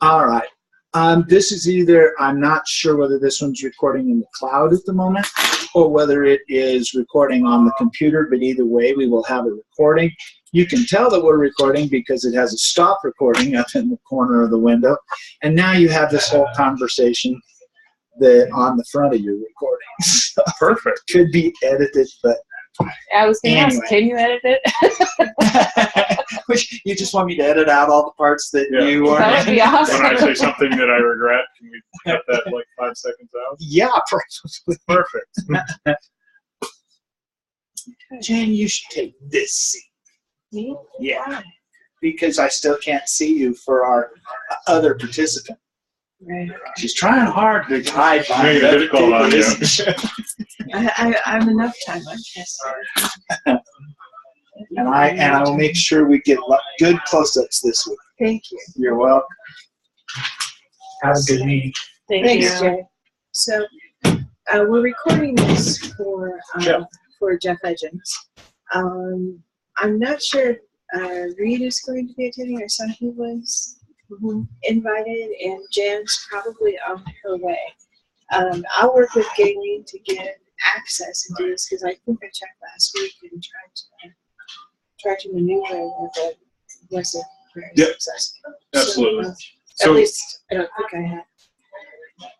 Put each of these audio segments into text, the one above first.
All right. This is either, I'm not sure whether this one's recording in the cloud at the moment or whether it is recording on the computer, but either way, we will have a recording. You can tell that we're recording because it has a stop recording up in the corner of the window. And now you have this whole conversation that on the front of your recording. So perfect. Could be edited, but I was going to ask, can you edit it? Which you just want me to edit out all the parts that you are. That would be awesome. When I say something that I regret, can we cut that like 5 seconds out? Yeah, perfect. Jen, you should take this seat. Me? Yeah, because I still can't see you for our other participant. Right. She's trying hard to hide behind difficult on you. I'm enough time on this. And I will make sure we get good close-ups this week. Thank you. You're welcome. Have a good meeting. Thanks, Jay. So we're recording this for Jeff Edgens. I'm not sure if Reed is going to be attending. I saw he was invited, and Jan's probably on her way. I'll work with Galen to get access and do this because I think I checked last week and tried to maneuver with it. Wasn't very successful. Absolutely. So, at least I don't think I had.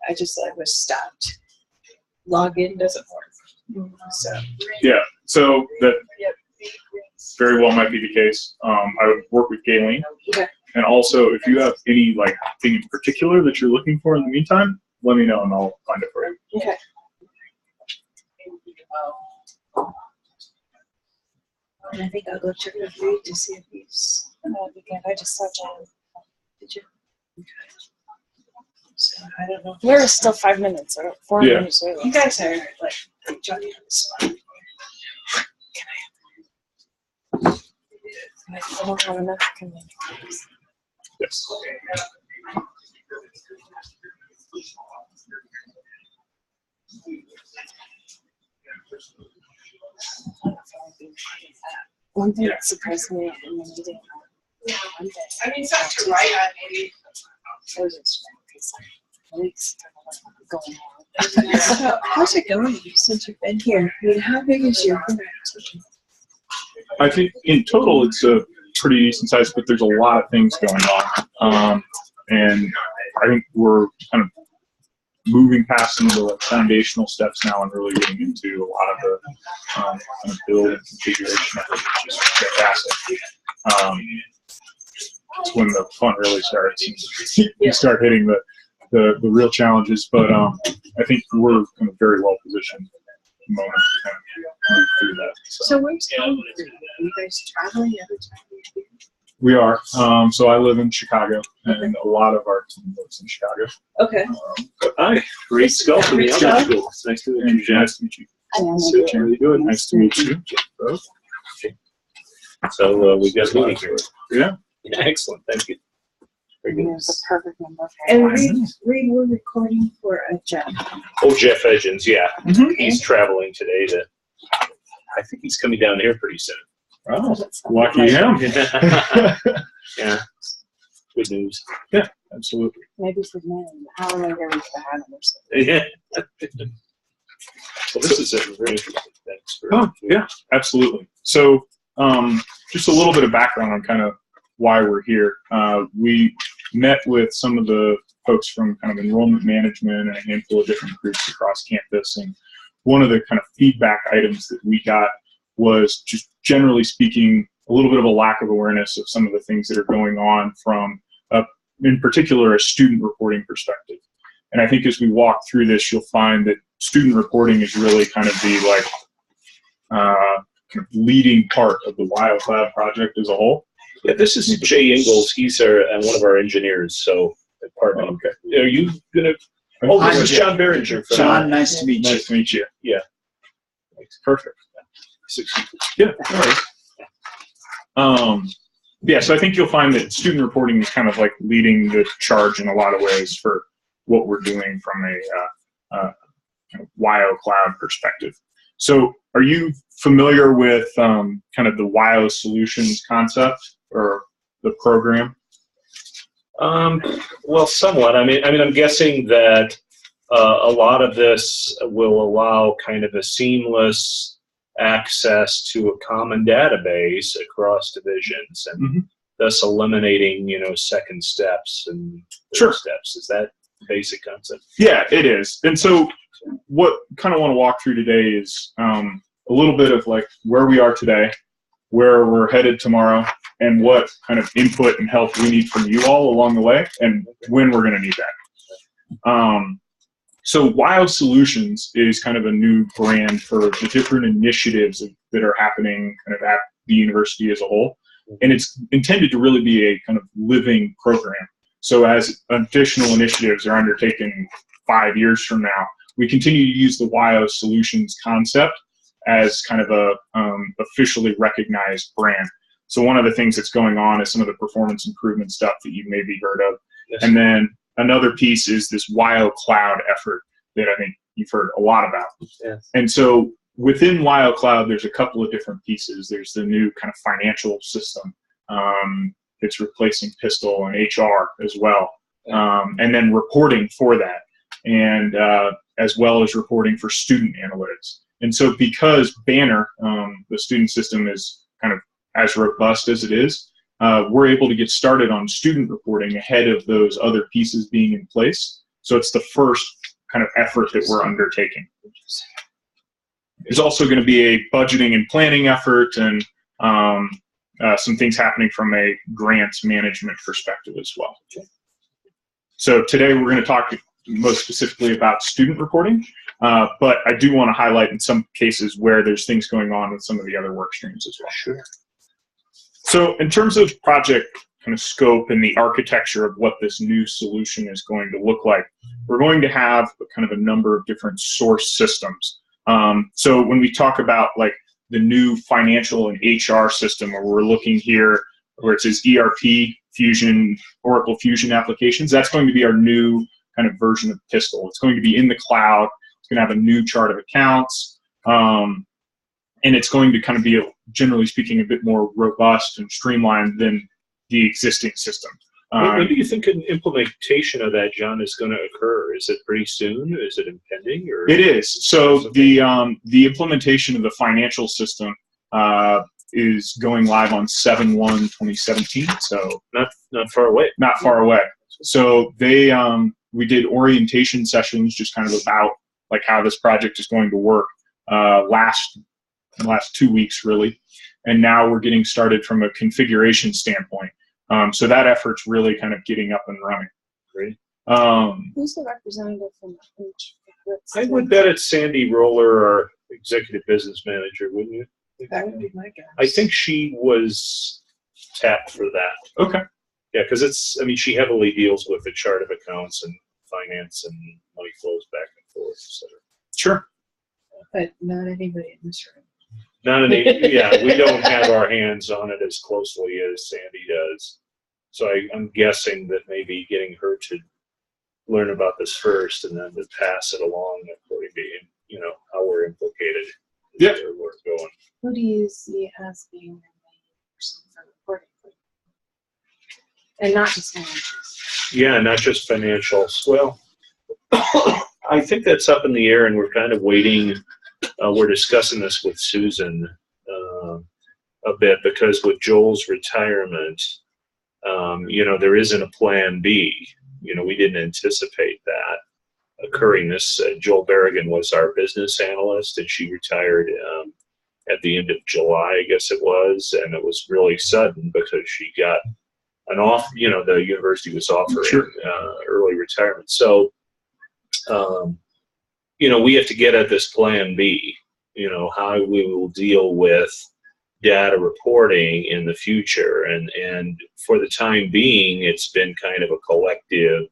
I just was stopped. Login doesn't work. So so that very well might be the case. I would work with Galen. Okay. And also, if you have any thing in particular that you're looking for in the meantime, let me know and I'll find it for you. Okay. And I think I'll go check with Reed to see if he's. Again, I just saw Jan. Did you? Okay. So I don't know. We're still 5 minutes or 4 minutes early. You guys are Johnny on the spot. I don't have enough communications. Yes. One thing that surprised me in the meeting one day. I mean, something to write on maybe. It was just weeks going on. So, how's it going since you've been here? I mean, how big is your team? I think in total it's a pretty decent size, but there's a lot of things going on. And I think we're kind of moving past some of the foundational steps now and really getting into a lot of the kind of build and configuration of it, which is fantastic. It's when the fun really starts. You start hitting the real challenges, but I think we're kind of very well positioned at the moment to kind of move through that. So where's home? Are you guys traveling every time you're here? We are. So I live in Chicago, and a lot of our team lives in Chicago. Okay. Hi, Reed Skull from the Outdoor School. It's nice to meet you. Nice to meet you. Very good. Nice to meet you. So we got a meeting here. Yeah. Excellent. Thank you. Very good. There's a perfect number. And Reed, we're recording for a job. Oh, Jeff Edgens, yeah. He's traveling today to, I think he's coming down here pretty soon. Oh, lucky him. Yeah. Good news. Yeah, absolutely. Maybe for me, how am I going to have or something? Yeah. Well, this is a very interesting thing. Oh, yeah, absolutely. So just a little bit of background on kind of why we're here. We met with some of the folks from kind of enrollment management and a handful of different groups across campus, and one of the kind of feedback items that we got was just generally speaking a little bit of a lack of awareness of some of the things that are going on from, in particular, a student reporting perspective. And I think as we walk through this, you'll find that student reporting is really kind of the kind of leading part of the WyoCloud project as a whole. Yeah, this is Jay Ingalls. He's one of our engineers. So, partner. Okay. Are you gonna? Oh, this is John Behringer. John, nice to meet you. Nice to meet you. Yeah. Perfect. Yeah. All right. Yeah, so I think you'll find that student reporting is kind of like leading the charge in a lot of ways for what we're doing from a kind of WyoCloud perspective. So are you familiar with kind of the Wyo solutions concept? Or the program? Well, somewhat. I mean, I'm guessing that a lot of this will allow kind of a seamless access to a common database across divisions, and thus eliminating, second steps and third steps. Is that the basic concept? Yeah, it is. And so what kind of want to walk through today is a little bit of like where we are today, where we're headed tomorrow, and what kind of input and help we need from you all along the way, and when we're going to need that. So Wyo Solutions is kind of a new brand for the different initiatives that are happening kind of at the university as a whole. And it's intended to really be a kind of living program. So as additional initiatives are undertaken 5 years from now, we continue to use the Wyo Solutions concept as kind of a officially recognized brand. So one of the things that's going on is some of the performance improvement stuff that you've maybe heard of. Yes. And then another piece is this WyoCloud effort that I think you've heard a lot about. Yes. And so within WyoCloud, there's a couple of different pieces. There's the new kind of financial system. It's replacing Pistol and HR as well. And then reporting for that, and as well as reporting for student analytics. And so because Banner, the student system, is kind of as robust as it is, we're able to get started on student reporting ahead of those other pieces being in place. So it's the first kind of effort that we're undertaking. There's also going to be a budgeting and planning effort, and some things happening from a grants management perspective as well. So today we're going to talk most specifically about student reporting, but I do want to highlight in some cases where there's things going on with some of the other work streams as well. Sure. So in terms of project kind of scope and the architecture of what this new solution is going to look like, we're going to have kind of a number of different source systems. So when we talk about like the new financial and HR system, where we're looking here where it says ERP, Fusion, Oracle Fusion applications, that's going to be our new kind of version of Pistol. It's going to be in the cloud. It's going to have a new chart of accounts. And it's going to kind of be, generally speaking, a bit more robust and streamlined than the existing system. When do you think an implementation of that, John, is going to occur? Is it pretty soon? Is it impending? Or it is. So the implementation of the financial system is going live on 7/1/2017. So not far away. Not far away. So they we did orientation sessions, just kind of about like how this project is going to work last 2 weeks really, and now we're getting started from a configuration standpoint. So that effort's really kind of getting up and running. Great. Who's the representative from each? I would bet it's Sandy Roller, our executive business manager, wouldn't you? That would be my guess. I think she was tapped for that. Okay. Yeah, because she heavily deals with the chart of accounts and finance and money flows back and forth, etc. Sure. But not anybody in this room. Yeah, we don't have our hands on it as closely as Sandy does. So I'm guessing that maybe getting her to learn about this first and then to pass it along according to how we're implicated. Yeah. Where we're going. Who do you see as being the main person for reporting? And not just financials. Yeah, not just financials. Well, I think that's up in the air, and we're kind of waiting. We're discussing this with Susan a bit, because with Joel's retirement, there isn't a plan B. We didn't anticipate that occurring. Joel Berrigan was our business analyst, and she retired at the end of July, I guess it was, and it was really sudden because she got an off. The university was offering early retirement, so we have to get at this plan B. How we will deal with data reporting in the future, and for the time being, it's been kind of a collective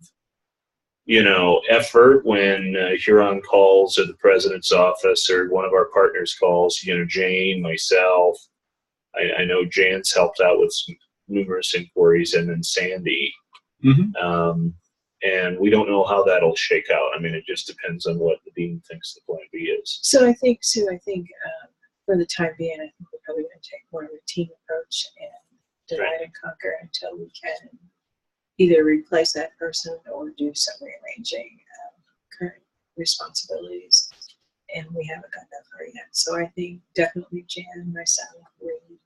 effort. When Huron calls, or the president's office, or one of our partners calls, Jane, myself, I know Jan's helped out with some numerous inquiries, and then Sandy. Mm-hmm. And we don't know how that'll shake out. It just depends on what the dean thinks the plan B is. So I think, Sue, for the time being, I think we're probably going to take more of a team approach and divide and conquer until we can either replace that person or do some rearranging of current responsibilities. And we haven't got that far yet. So I think definitely Jan, myself, Reed,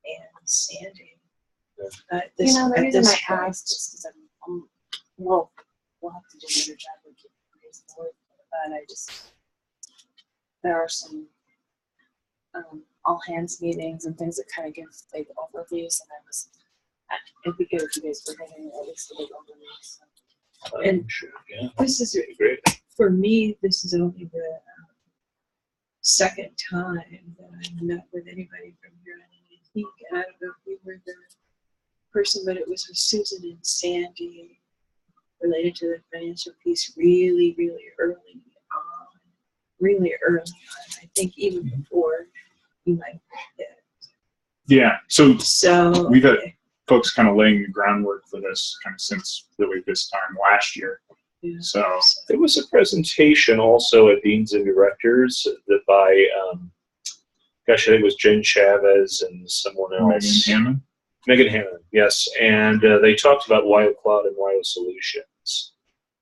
and Sandy. You know, the reason I asked is because we'll have to do another job with you, but there are some all hands meetings and things that kind of give like overviews, and it'd be good if you guys were getting at least a big overview. So. And Sure, yeah. this is Great. for me. This is only the second time that I've met with anybody from here. And I think, and I don't know if you were the person, but it was with Susan and Sandy related to the financial piece really, really early on. Really early on. I think even before you might have hit. Yeah. So we've had okay. folks kind of laying the groundwork for this kind of since really this time last year. Yeah. So There was a presentation also at Deans and Directors that by, gosh, I think it was Jen Chavez and someone else. Megan Hammond, yes. And they talked about WyoCloud and Wyo Solutions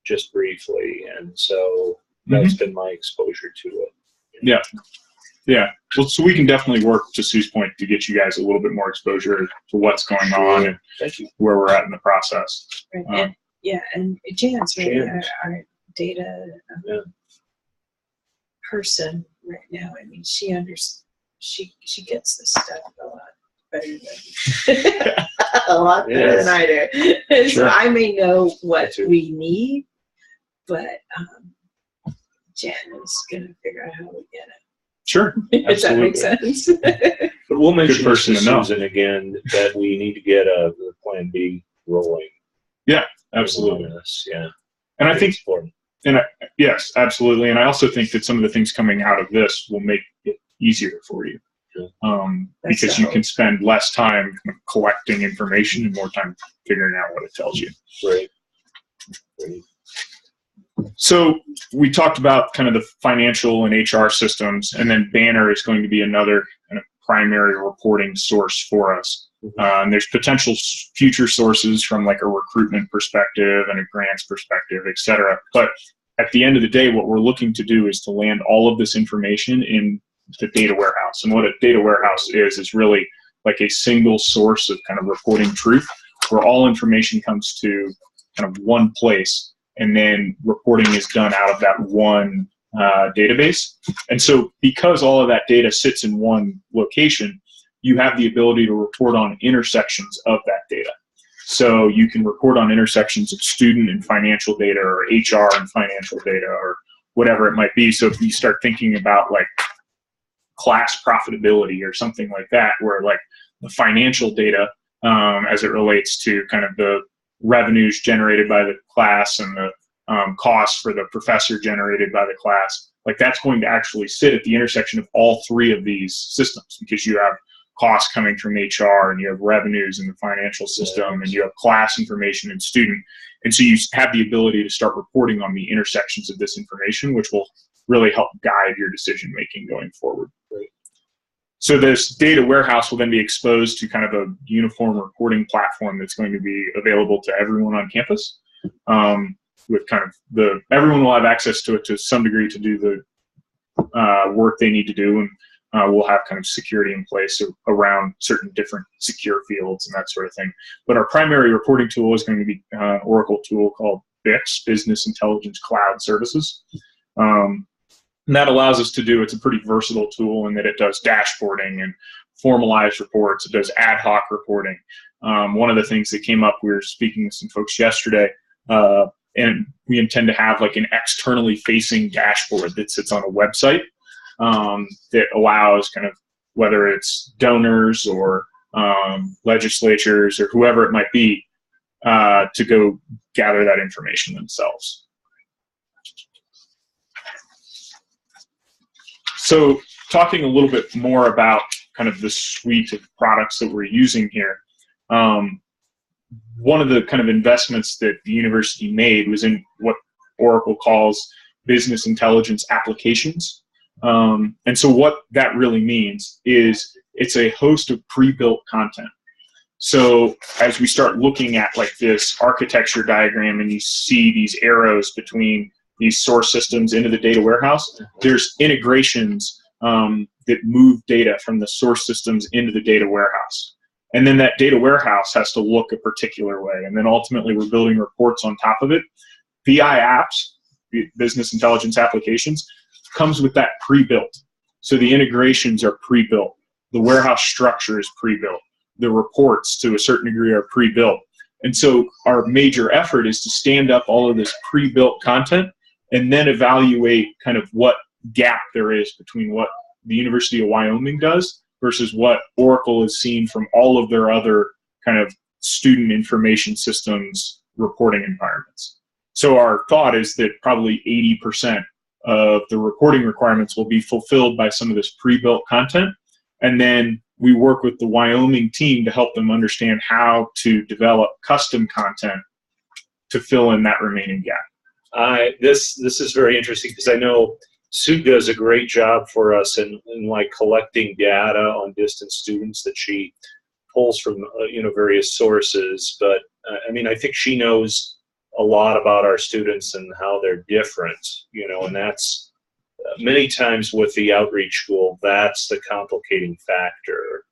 just briefly. And so that's been my exposure to it. Yeah. Yeah. Well, so we can definitely work, to Sue's point, to get you guys a little bit more exposure to what's going on and Thank you. where we're at in the process. Right. And Jan's really our data person right now. I mean, she gets this stuff a lot better than than I do. So I may know what we need, but Jan is going to figure out how we get it. Sure. If that makes sense. But we'll mention Good person to to know. Susan again that we need to get the Plan B rolling. Yeah, absolutely. On this. Yeah. And I think, important. yes, absolutely. And I also think that some of the things coming out of this will make it easier for you. Because you can spend less time collecting information and more time figuring out what it tells you. Right. So we talked about kind of the financial and HR systems, and then Banner is going to be another kind of primary reporting source for us. And there's potential future sources from like a recruitment perspective and a grants perspective, et cetera. But at the end of the day, what we're looking to do is to land all of this information in the data warehouse. And what a data warehouse is really like a single source of kind of reporting truth, where all information comes to kind of one place, and then reporting is done out of that one database. And so because all of that data sits in one location, you have the ability to report on intersections of that data. So you can report on intersections of student and financial data, or HR and financial data, or whatever it might be. So if you start thinking about like class profitability or something like that, where like the financial data as it relates to kind of the revenues generated by the class and the costs for the professor generated by the class, like that's going to actually sit at the intersection of all three of these systems, because you have costs coming from HR, and you have revenues in the financial system, and you have class information and student. And so you have the ability to start reporting on the intersections of this information, which will really help guide your decision making going forward. Right. So this data warehouse will then be exposed to kind of a uniform reporting platform that's going to be available to everyone on campus. With kind of everyone will have access to it to some degree to do the work they need to do, and we'll have kind of security in place around certain different secure fields and that sort of thing. But our primary reporting tool is going to be an Oracle tool called BICS, Business Intelligence Cloud Services. And that allows us to do, it's a pretty versatile tool in that it does dashboarding and formalized reports. It does ad hoc reporting. One of the things that came up, we were speaking with some folks yesterday, and we intend to have like an externally facing dashboard that sits on a website that allows kind of, whether it's donors or legislatures or whoever it might be, to go gather that information themselves. So talking a little bit more about kind of the suite of products that we're using here, one of the kind of investments that the university made was in what Oracle calls business intelligence applications. And so what that really means is it's a host of pre-built content. So as we start looking at like this architecture diagram and you see these arrows between these source systems into the data warehouse, there's integrations that move data from the source systems into the data warehouse. And then that data warehouse has to look a particular way. And then ultimately we're building reports on top of it. BI apps, business intelligence applications, comes with that pre-built. So the integrations are pre-built. The warehouse structure is pre-built. The reports, to a certain degree, are pre-built. And so our major effort is to stand up all of this pre-built content and then evaluate kind of what gap there is between what the University of Wyoming does versus what Oracle has seen from all of their other kind of student information systems reporting environments. So our thought is that probably 80% of the reporting requirements will be fulfilled by some of this pre-built content. And then we work with the Wyoming team to help them understand how to develop custom content to fill in that remaining gap. This is very interesting because I know Sue does a great job for us in like collecting data on distance students that she pulls from various sources. But I mean, I think she knows a lot about our students and how they're different, and that's many times with the outreach school, that's the complicating factor,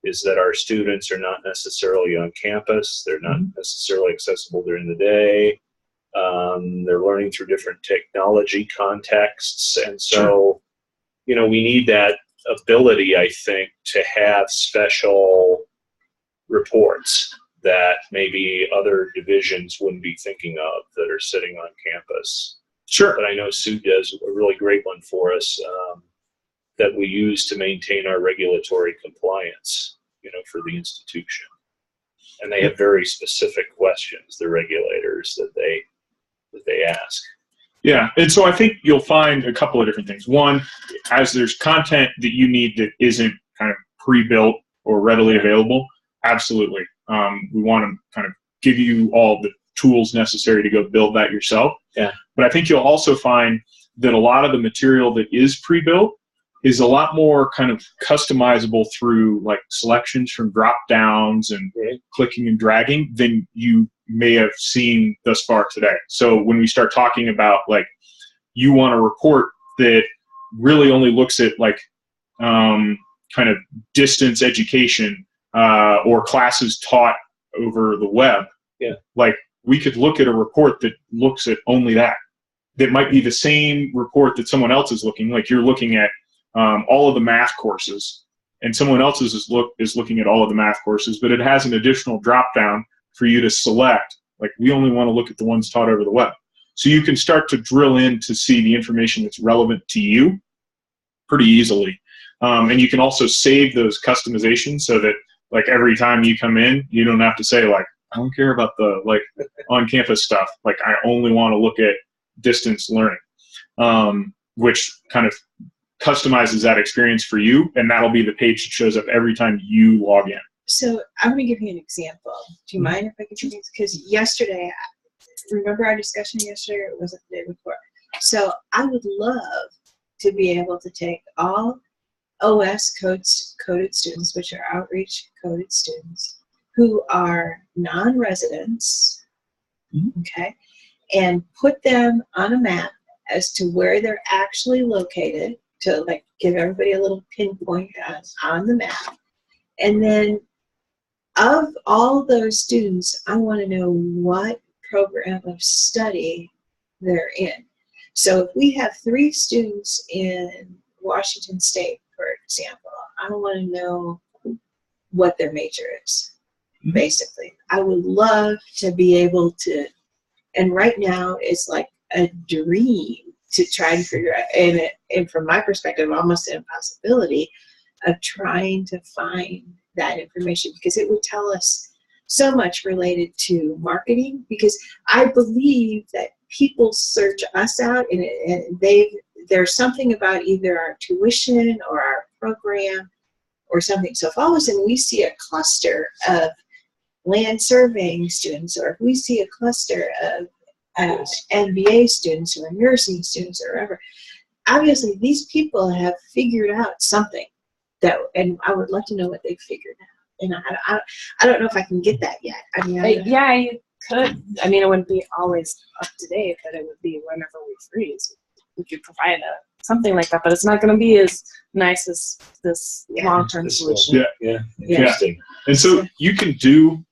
is that our students are not necessarily on campus. They're not necessarily accessible during the day. They're learning through different technology contexts. And so, we need that ability, I think, to have special reports that maybe other divisions wouldn't be thinking of that are sitting on campus. Sure. But I know Sue does a really great one for us that we use to maintain our regulatory compliance, for the institution. And they have very specific questions, the regulators, that they ask. Yeah, and so I think you'll find a couple of different things. One, as there's content that you need that isn't kind of pre-built or readily available, absolutely. We want to kind of give you all the tools necessary to go build that yourself. Yeah. But I think you'll also find that a lot of the material that is pre-built is a lot more kind of customizable through like selections from drop downs and clicking and dragging than you may have seen thus far today. So when we start talking about like you want a report that really only looks at like kind of distance education or classes taught over the web, like we could look at a report that looks at only that. That might be the same report that someone else is looking, like you're looking at all of the math courses, and someone else is looking at all of the math courses, but it has an additional drop down for you to select, like we only want to look at the ones taught over the web. So you can start to drill in to see the information that's relevant to you pretty easily. And you can also save those customizations so that like every time you come in, you don't have to say like, I don't care about the like on-campus stuff. Like I only want to look at distance learning, which kind of customizes that experience for you, and that'll be the page that shows up every time you log in. So I'm going to give you an example. Do you mind if I give you? Because yesterday, remember our discussion yesterday, or was it the day before? So I would love to be able to take all OS coded students, which are outreach coded students, who are non-residents, okay, and put them on a map as to where they're actually located, to like give everybody a little pinpoint on the map. And then of all those students, I want to know what program of study they're in. So if we have 3 students in Washington State, for example, I want to know what their major is, basically. I would love to be able to, and right now it's like a dream to try and figure out, and from my perspective, almost an impossibility of trying to find that information, because it would tell us so much related to marketing, because I believe that people search us out and there's something about either our tuition or our program or something. So if all of a sudden we see a cluster of land surveying students, or if we see a cluster of MBA students or nursing students or whatever, obviously these people have figured out something that, and I would love to know what they've figured out. And I don't know if I can get that yet. I mean, Yeah, you could. I mean, it wouldn't be always up to date, but it would be whenever we freeze. We could provide something like that, but it's not going to be as nice as this long-term solution. Yeah. Interesting. And so you can do,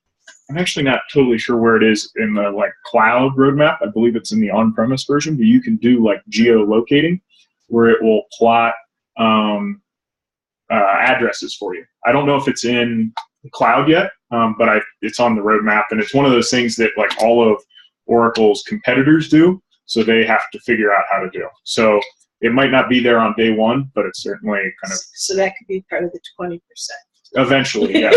I'm actually not totally sure where it is in the like cloud roadmap. I believe it's in the on-premise version, but you can do like geolocating where it will plot addresses for you. I don't know if it's in the cloud yet, but it's on the roadmap, and it's one of those things that like all of Oracle's competitors do, so they have to figure out how to do. So it might not be there on day one, but it's certainly kind of. So that could be part of the 20%. Eventually, yeah.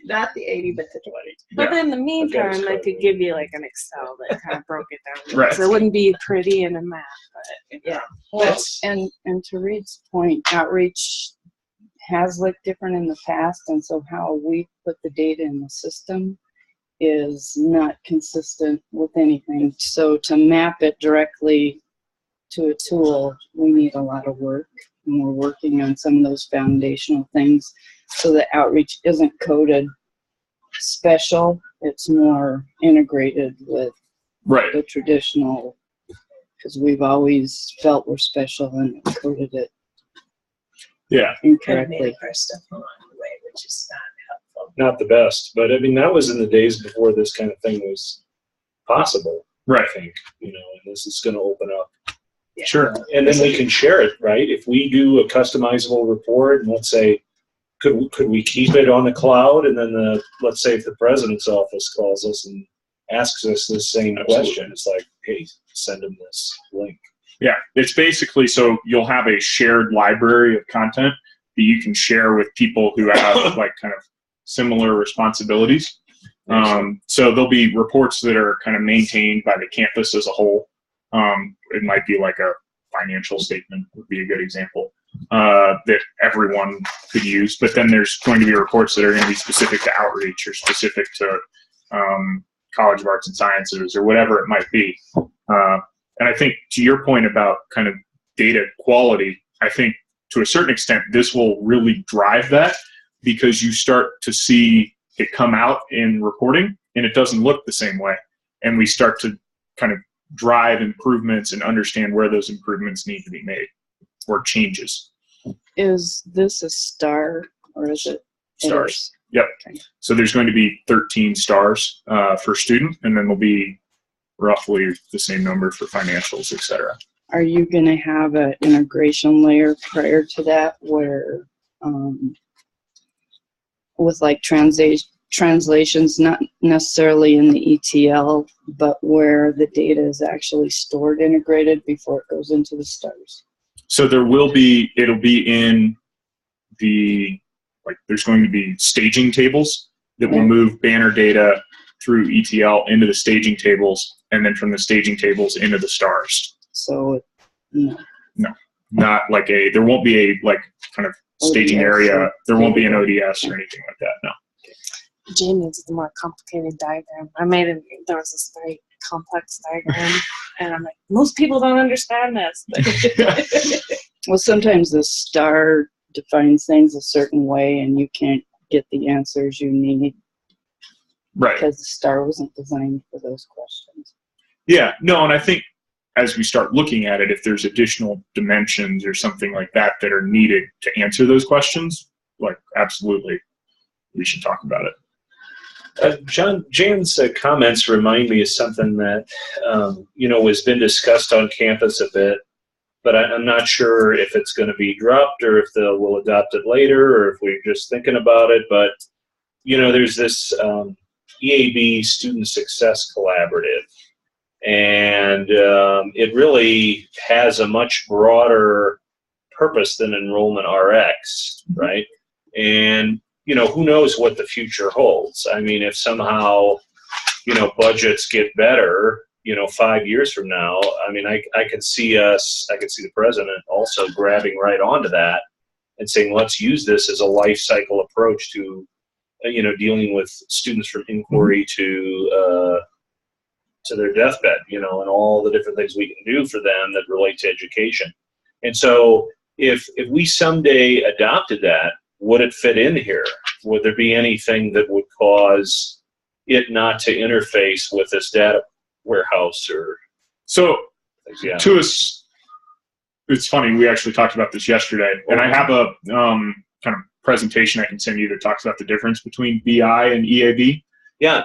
Not the 80, but the 20. But in the meantime, I could give you like an Excel that kind of broke it down. Right. So it wouldn't be pretty in a map, but Yeah. Well, and to Reed's point, outreach has looked different in the past, and so how we put the data in the system is not consistent with anything. So to map it directly to a tool, we need a lot of work, and we're working on some of those foundational things so that outreach isn't coded special. It's more integrated with Right. the traditional, because we've always felt we're special and coded it Yeah. incorrectly. Our stuff along the way, which is not helpful. Not the best, but I mean, that was in the days before this kind of thing was possible. Right. I think, and this is going to open up. Sure. And then we can share it, right? If we do a customizable report, and let's say, could we keep it on the cloud? And then let's say if the president's office calls us and asks us the same question, it's like, hey, send them this link. Yeah, it's basically so you'll have a shared library of content that you can share with people who have like kind of similar responsibilities. So there'll be reports that are kind of maintained by the campus as a whole. It might be like a financial statement would be a good example that everyone could use. But then there's going to be reports that are going to be specific to outreach or specific to College of Arts and Sciences or whatever it might be. And I think to your point about kind of data quality, I think to a certain extent this will really drive that because you start to see it come out in reporting and it doesn't look the same way. And we start to kind of drive improvements and understand where those improvements need to be made or changes. Is this a star or is it? Stars. Yep. Okay. So there's going to be 13 stars for student, and then there'll be roughly the same number for financials, et cetera. Are you going to have an integration layer prior to that where with like translations, not necessarily in the ETL, but where the data is actually stored integrated before it goes into the stars? So there will be, it'll be in the, like there's going to be staging tables that will move banner data through ETL into the staging tables and then from the staging tables into the stars. So, no. No, not like there won't be a like kind of staging ODS, area. There won't be an ODS or anything like that, no. Jane needs the more complicated diagram. I made it, there was this very complex diagram, and I'm like, most people don't understand this. Well, sometimes the star defines things a certain way and you can't get the answers you need Right. because the star wasn't designed for those questions. Yeah, no, and I think as we start looking at it, if there's additional dimensions or something like that that are needed to answer those questions, like absolutely, we should talk about it. Jan's comments remind me of something that has been discussed on campus a bit, but I'm not sure if it's going to be dropped or if we'll adopt it later or if we're just thinking about it. But there's this EAB Student Success Collaborative, and it really has a much broader purpose than Enrollment RX, right? And who knows what the future holds. I mean, if somehow, budgets get better, 5 years from now, I mean, I could see the president also grabbing right onto that and saying, let's use this as a life cycle approach to, dealing with students from inquiry to their deathbed, and all the different things we can do for them that relate to education. And so if we someday adopted that, would it fit in here? would there be anything that would cause it not to interface with this data warehouse or? So Yeah. to us, it's funny, we actually talked about this yesterday, and I have a kind of presentation I can send you that talks about the difference between BI and EAB. Yeah.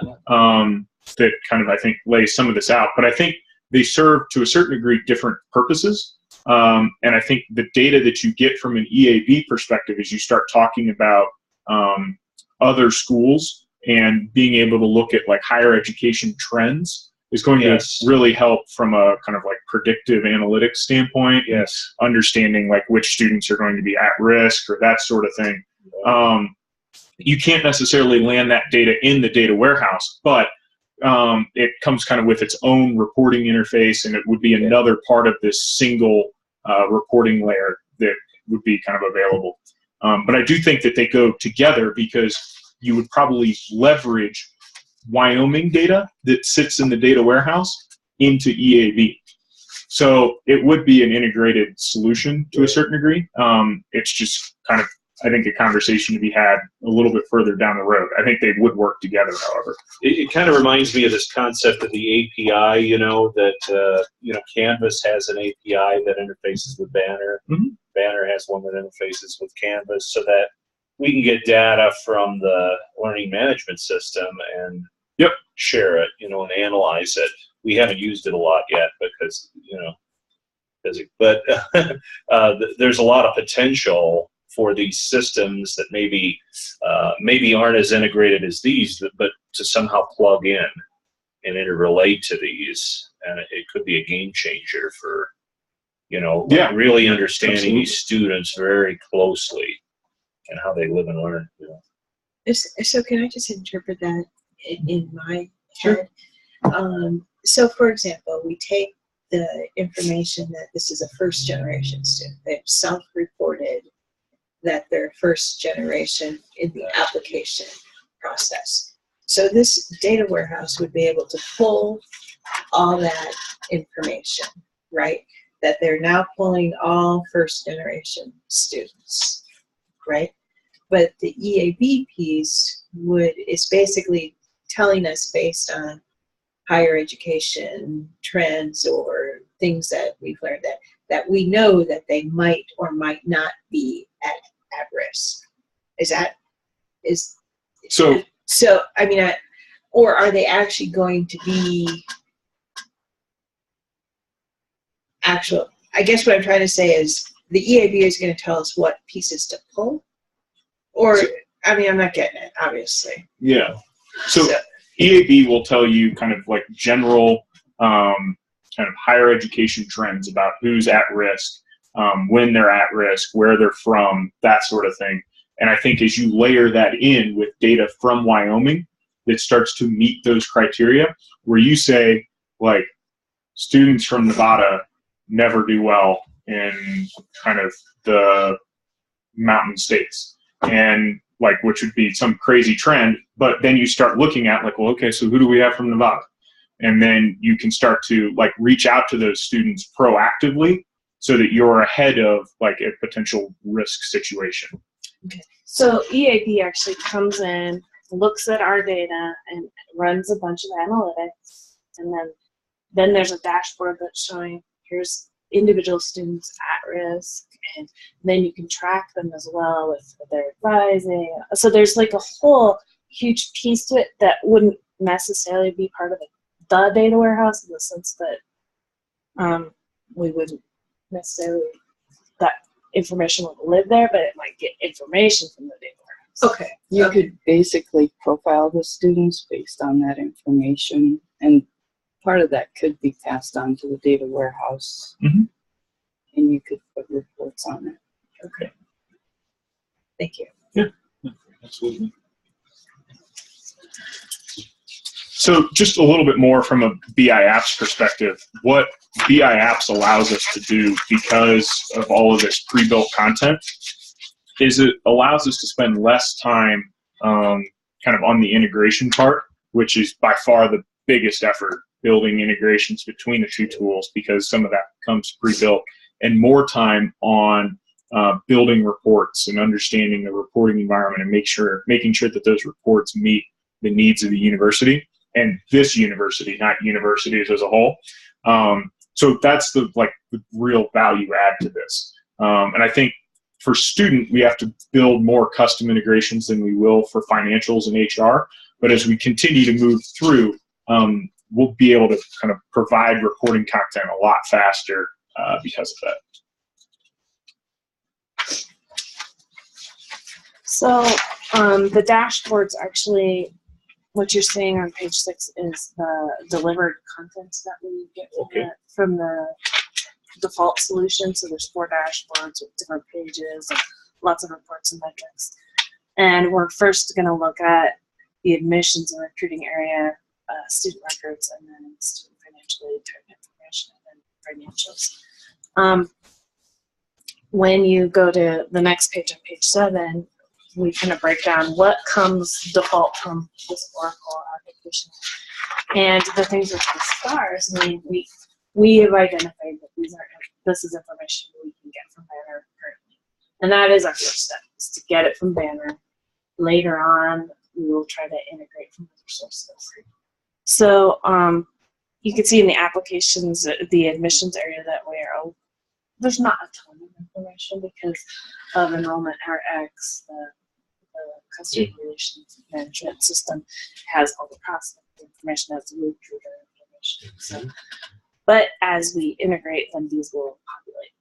That kind of, I think, lays some of this out. But I think they serve, to a certain degree, different purposes. And I think the data that you get from an EAB perspective as you start talking about other schools and being able to look at like higher education trends is going to really help from a kind of like predictive analytics standpoint. Yes. Understanding like which students are going to be at risk or that sort of thing. You can't necessarily land that data in the data warehouse, but it comes kind of with its own reporting interface, and it would be another part of this single reporting layer that would be kind of available. But I do think that they go together because you would probably leverage Wyoming data that sits in the data warehouse into EAB. So it would be an integrated solution to a certain degree. It's just kind of, I think, a conversation to be had a little bit further down the road. I think they would work together, however. It kind of reminds me of this concept of the API, you know, that, you know, Canvas has an API that interfaces with Banner. Mm-hmm. Banner has one that interfaces with Canvas, so that we can get data from the learning management system and share it, you know, and analyze it. We haven't used it a lot yet because, you know, but there's a lot of potential for these systems that maybe aren't as integrated as these, but to somehow plug in and interrelate to these, and it could be a game changer for, you know, really understanding these students very closely and how they live and learn. You know. So can I just interpret that in my head? So for example, we take the information that this is a first generation student. They've self-reported that they're first generation in the application process. So this data warehouse would be able to pull all that information, right? That they're now pulling all first generation students, right? But the EAB piece is basically telling us based on higher education trends or things that we've learned that we know that they might or might not be at risk. So I mean, or are they actually going to be actual? I guess what I'm trying to say is the EAB is going to tell us what pieces to pull, or I mean, I'm not getting it, obviously. Yeah. So EAB will tell you kind of like general kind of higher education trends about who's at risk, when they're at risk, where they're from, that sort of thing. And I think as you layer that in with data from Wyoming that starts to meet those criteria, where you say, like, students from Nevada never do well in kind of the mountain states, and like, which would be some crazy trend, but then you start looking at like, well, okay, so who do we have from Nevada? And then you can start to like reach out to those students proactively so that you're ahead of like a potential risk situation. Okay. So EAB actually comes in, looks at our data, and runs a bunch of analytics, and then there's a dashboard that's showing here's individual students at risk, and then you can track them as well with what they're advising. So there's like a whole huge piece to it that wouldn't necessarily be part of the data warehouse, in the sense that we wouldn't necessarily, that information would live there, but it might get information from the data warehouse. Okay. You could basically profile the students based on that information, and part of that could be passed on to the data warehouse, Mm-hmm. and you could put reports on it. Okay. Thank you. Yeah, absolutely. So just a little bit more from a BI Apps perspective, what BI Apps allows us to do because of all of this pre-built content is it allows us to spend less time kind of on the integration part, which is by far the biggest effort, building integrations between the two tools, because some of that comes pre-built, and more time on building reports and understanding the reporting environment and making sure that those reports meet the needs of the university and this university, not universities as a whole. So that's the real value add to this. And I think for student, we have to build more custom integrations than we will for financials and HR. But as we continue to move through, we'll be able to kind of provide reporting content a lot faster because of that. So the dashboards actually, what you're seeing on page 6 is the delivered content that we get from the default solution. So there's 4 dashboards with different pages and lots of reports and metrics. And we're first going to look at the admissions and recruiting area, student records, and then student financial aid type information and financials. When you go to the next page on page 7, we kind of break down what comes default from this Oracle application. And the things with the stars, we have identified that this is information we can get from Banner currently. And that is our first step, is to get it from Banner. Later on, we will try to integrate from other sources. So you can see in the applications, the admissions area that there's not a ton of information because of Enrollment RX, the customer relations management system has all the prospect information as the recruiter information. So, but as we integrate, then these will populate.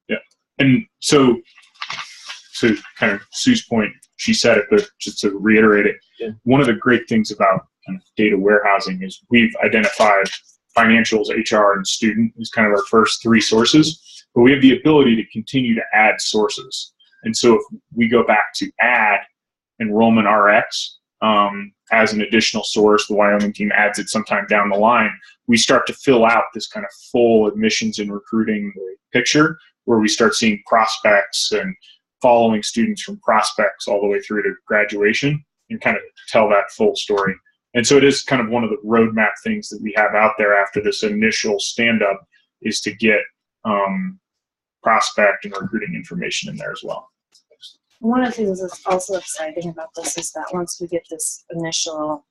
Yeah, and so kind of Sue's point, she said it, but just to reiterate it, one of the great things about kind of data warehousing is we've identified financials, HR, and student as kind of our first 3 sources, but we have the ability to continue to add sources. And so if we go back to add Enrollment RX as an additional source, the Wyoming team adds it sometime down the line, we start to fill out this kind of full admissions and recruiting picture where we start seeing prospects and following students from prospects all the way through to graduation and kind of tell that full story. And so it is kind of one of the roadmap things that we have out there after this initial stand-up is to get prospect and recruiting information in there as well. One of the things that's also exciting about this is that once we get this initial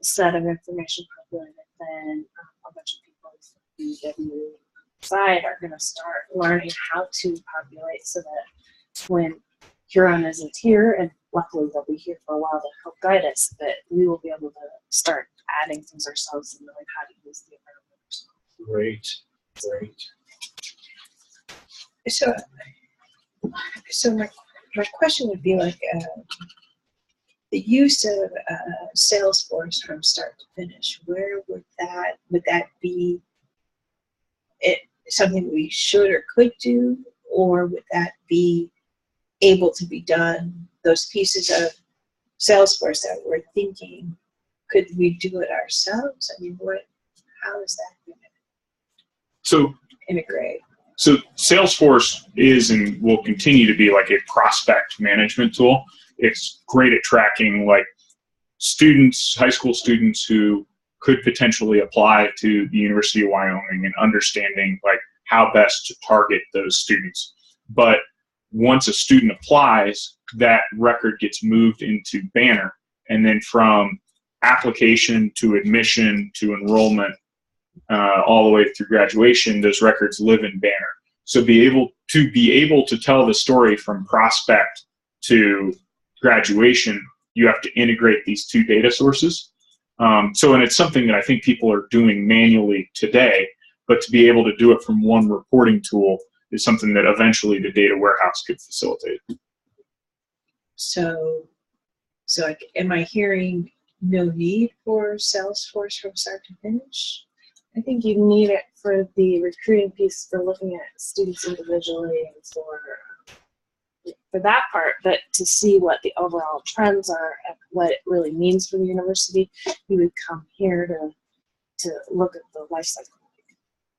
set of information populated, then a bunch of people from the WYO side are going to start learning how to populate so that when Huron isn't here, and luckily they'll be here for a while to help guide us, that we will be able to start adding things ourselves and knowing how to use the environment ourselves. So my question would be like the use of Salesforce from start to finish. Where would that be something we should or could do, or would that be able to be done? Those pieces of Salesforce that we're thinking, could we do it ourselves? I mean, how is that going to integrate? So Salesforce is and will continue to be like a prospect management tool. It's great at tracking like students, high school students who could potentially apply to the University of Wyoming and understanding like how best to target those students. But once a student applies, that record gets moved into Banner, and then from application to admission to enrollment, all the way through graduation, those records live in Banner. So be able to tell the story from prospect to graduation, you have to integrate these 2 data sources. And it's something that I think people are doing manually today, but to be able to do it from one reporting tool is something that eventually the data warehouse could facilitate. So am I hearing no need for Salesforce from start to finish? I think you need it for the recruiting piece, for looking at students individually, and for that part, but to see what the overall trends are and what it really means for the university, you would come here to look at the life cycle.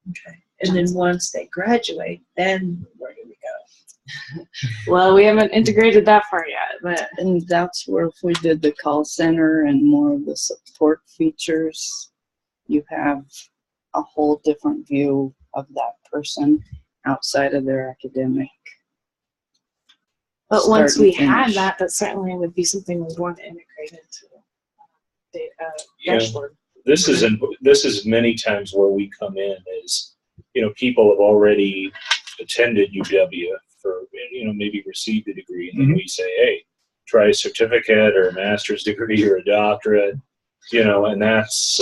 Okay. And then once they graduate, then where do we go? Well, we haven't integrated that far yet, and that's where if we did the call center and more of the support features, you have a whole different view of that person outside of their academic But start once and we had finish. that, that certainly would be something we want to integrate into the Yeah. dashboard. This is many times where we come in is, people have already attended UW for, maybe received a degree, and then we say, hey, try a certificate or a master's degree or a doctorate, and that's,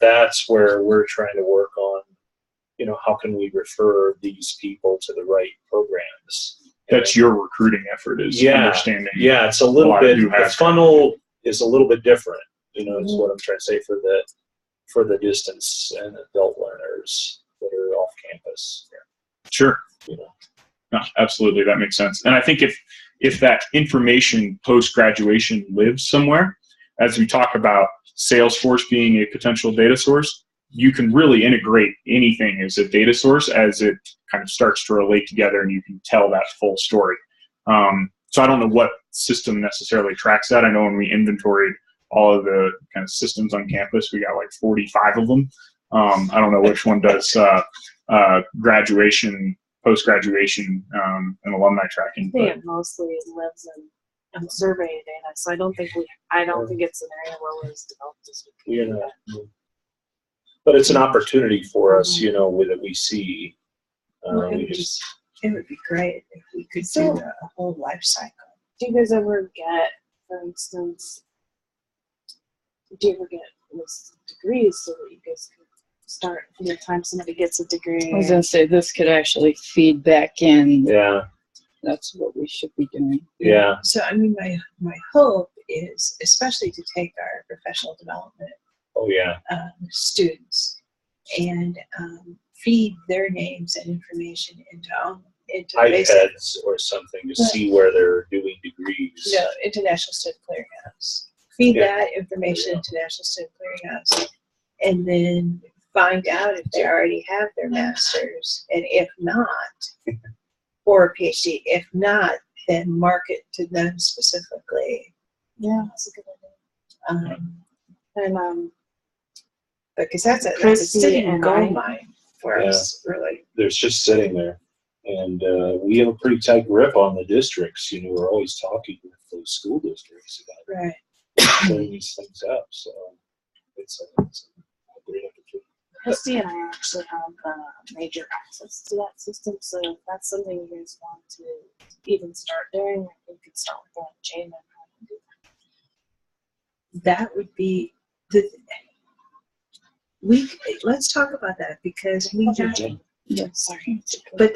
that's where we're trying to work on, how can we refer these people to the right programs? That's your recruiting effort, is understanding. Yeah, it's a little why bit, you the have- funnel is a little bit different, is what I'm trying to say for the distance and adult learners that are off campus. Sure. No, absolutely, that makes sense. And I think if that information post-graduation lives somewhere, as we talk about Salesforce being a potential data source, you can really integrate anything as a data source as it kind of starts to relate together, and you can tell that full story. So I don't know what system necessarily tracks that. I know when we inventoried all of the kind of systems on campus, we got like 45 of them. I don't know which one does graduation, post-graduation, and alumni tracking. I think it mostly lives in survey data, so I don't think it's an area where we're as developed as we can. But it's an opportunity for us, that we see. It would be great if we could do a whole life cycle. Do you guys ever get, for instance, lists of degrees so that you guys can start from the time somebody gets a degree? I was going to say, this could actually feed back in. Yeah. That's what we should be doing. Yeah. So, I mean, my hope is, especially to take our professional development Oh, yeah. students and feed their names and information into iPads or something to see where they're doing degrees. into National Student Clearinghouse. Feed that information into National Student Clearinghouse, and then find out if they already have their master's, and if not, or a PhD. If not, then market to them specifically. Yeah, that's a good idea. Because that's a Christy sitting and gold I- mine for us, really. There's just sitting there. And we have a pretty tight grip on the districts. We're always talking with those school districts about Right. setting these things up. So it's a great opportunity. Christy and I actually have major access to that system, so if that's something you guys want to even start doing, you could start with that chain. That would be let's talk about that, because we have, Yeah. Sorry. but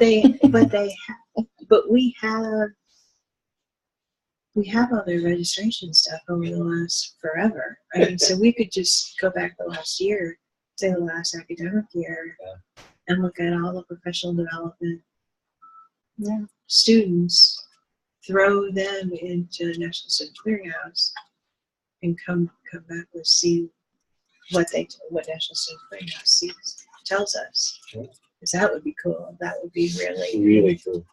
we have all their registration stuff over the last forever. I mean, so we could just go back the last year, say the last academic year, and look at all the professional development students, throw them into the National Student Clearinghouse, and come back with see what National Student Clearinghouse tells us. Because that would be cool. That would be Really cool.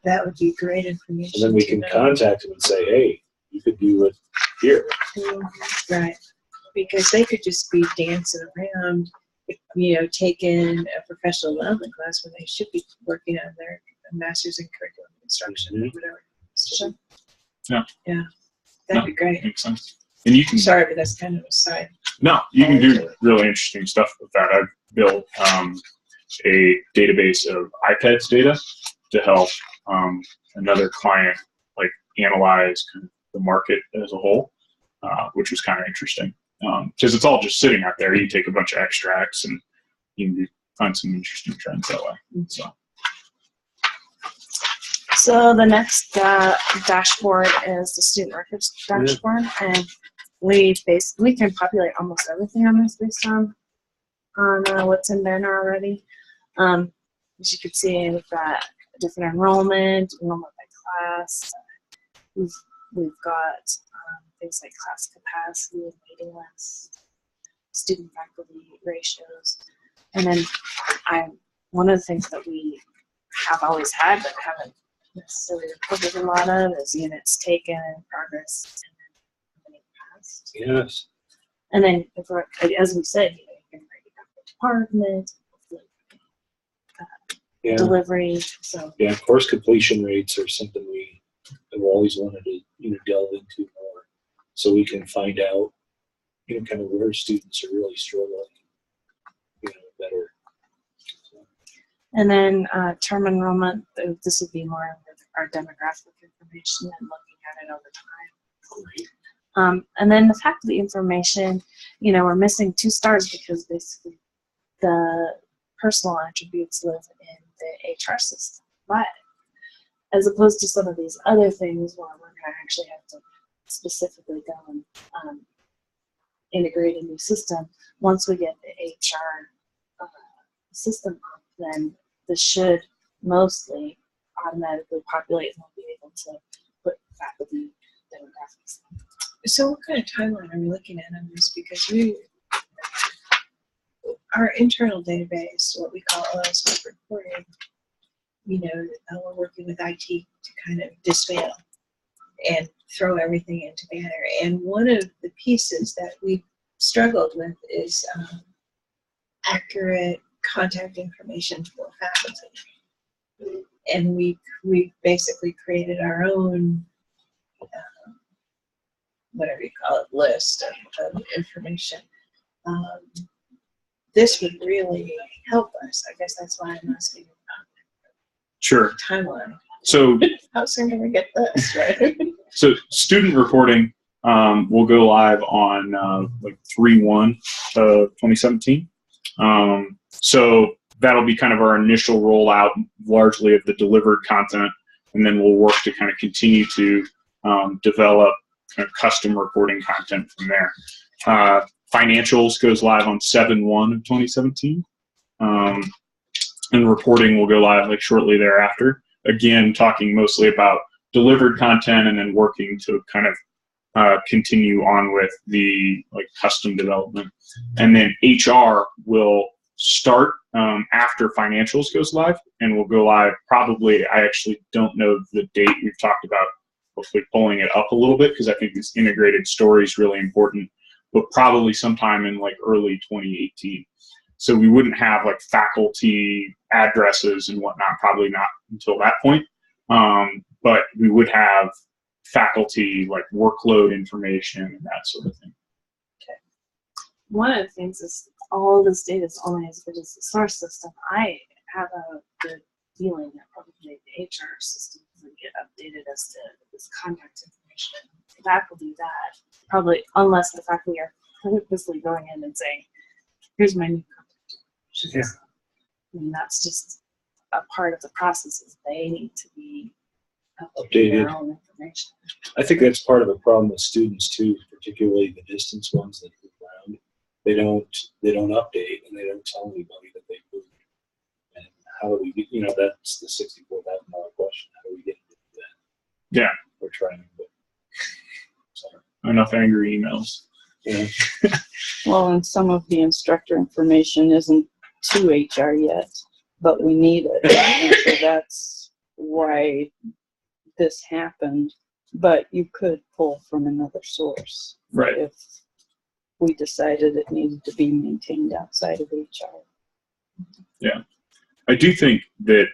that would be great information. And then we to can know. contact them and say, hey, you could do it here. Right. Because they could just be dancing around, taking a professional development class when they should be working on their master's in curriculum instruction or whatever. So, Yeah. That'd be great. Makes sense. And you can Sorry, but that's kind of a side. No, you can do really interesting stuff with that. I've built a database of iPads data to help another client analyze kind of the market as a whole, which was kind of interesting because it's all just sitting out there. You take a bunch of extracts and you can find some interesting trends that way. So the next dashboard is the student records dashboard, and we can populate almost everything on this based on what's in there already. As you can see, we've got different enrollment by class. We've got things like class capacity and waiting lists, student faculty ratios, and then one of the things that we have always had but haven't necessarily reported a lot of is units taken, progress, and passed. Yes. And then, as we said, you can break it down by department, Yeah. delivery. So Yeah, course completion rates are something we have always wanted to delve into more, so we can find out kind of where students are really struggling better. So, and then term enrollment. This would be more of our demographic information and looking at it over time. great. And then the faculty information. We're missing 2 stars because basically the personal attributes live in the HR system, but as opposed to some of these other things where we're going to actually have to specifically go and integrate a new system, once we get the HR system up, then this should mostly automatically populate and we'll be able to put faculty demographics. So what kind of timeline are we looking at on this? Because our internal database, what we call OSF reporting, we're working with IT to kind of dismantle and throw everything into Banner. And one of the pieces that we struggled with is accurate contact information for faculty. And we basically created our own, whatever you call it, list of information. This would really help us. I guess that's why I'm asking about Sure. timeline. So, How soon can we get this, right? so student reporting will go live on like 3/1 of 2017. So that'll be kind of our initial rollout, largely of the delivered content, and then we'll work to kind of continue to develop kind of custom reporting content from there. Financials goes live on 7/1 of 2017. And reporting will go live like shortly thereafter. Again, talking mostly about delivered content and then working to kind of continue on with the custom development. And then HR will start after financials goes live, and will go live probably, I actually don't know the date. We've talked about hopefully pulling it up a little bit because I think this integrated story is really important, but probably sometime in early 2018. So we wouldn't have faculty addresses and whatnot, probably not until that point. But we would have faculty workload information and that sort of thing. Okay. One of the things is all of this data is only as good as the source system. I have a good feeling that probably the HR system doesn't get updated as to this contact information. The faculty that probably, unless the faculty are purposely going in and saying, here's my new contact. Yeah. I mean, that's just a part of the process. Is they need to be Updated. their own information. I think that's part of the problem with students too, particularly the distance ones that move around. They don't update and they don't tell anybody that they moved. And how do we get, that's the $64,000 question. How do we get into that? Yeah. We're trying, but sorry. Enough angry emails. Yeah. Well, and some of the instructor information isn't to HR yet, but we need it. And so that's why this happened. But you could pull from another source. Right. If we decided it needed to be maintained outside of HR. Yeah. I do think that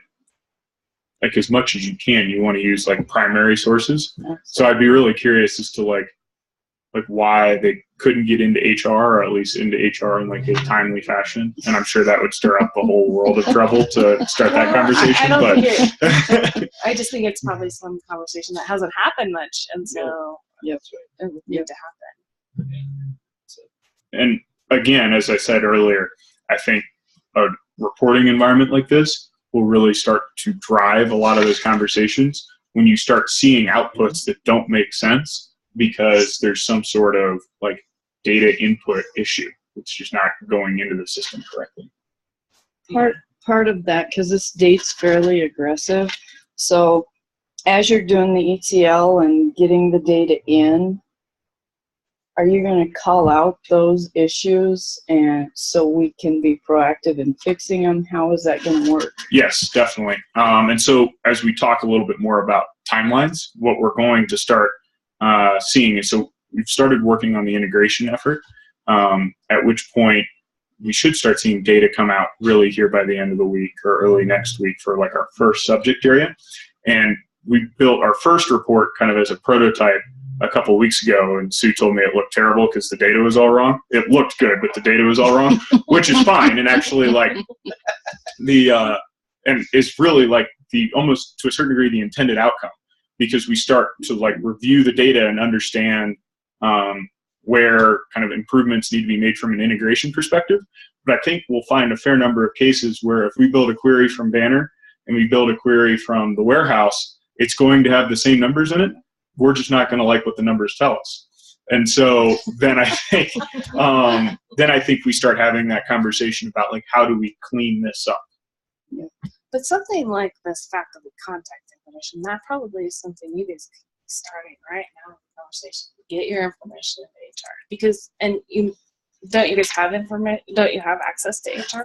as much as you can, you want to use primary sources. So I'd be really curious as to why they couldn't get into HR, or at least into HR in a timely fashion. And I'm sure that would stir up a whole world of trouble to start that conversation. I just think it's probably some conversation that hasn't happened much, and so Yep. it would need to happen. And again, as I said earlier, I think a reporting environment like this will really start to drive a lot of those conversations when you start seeing outputs that don't make sense because there's some sort of data input issue. It's just not going into the system correctly. Part of that, because this date's fairly aggressive, so as you're doing the ETL and getting the data in, are you going to call out those issues and so we can be proactive in fixing them? How is that going to work? Yes, definitely. And so as we talk a little bit more about timelines, what we're going to start seeing is, so we've started working on the integration effort, at which point we should start seeing data come out really here by the end of the week or early next week for like our first subject area. And we built our first report kind of as a prototype a couple of weeks ago, and Sue told me it looked terrible because the data was all wrong. It looked good, but the data was all wrong, which is fine. And actually, like and it's really like almost to a certain degree the intended outcome, because we start to like review the data and understand where kind of improvements need to be made from an integration perspective. But I think we'll find a fair number of cases where if we build a query from Banner and we build a query from the warehouse, it's going to have the same numbers in it. We're just not going to like what the numbers tell us. And so then I think we start having that conversation about like, how do we clean this up? Yeah. But something like this faculty contact information, that probably is something you guys could be starting right now in the conversation. Get your information in HR, because don't you guys have information? Don't you have access to HR?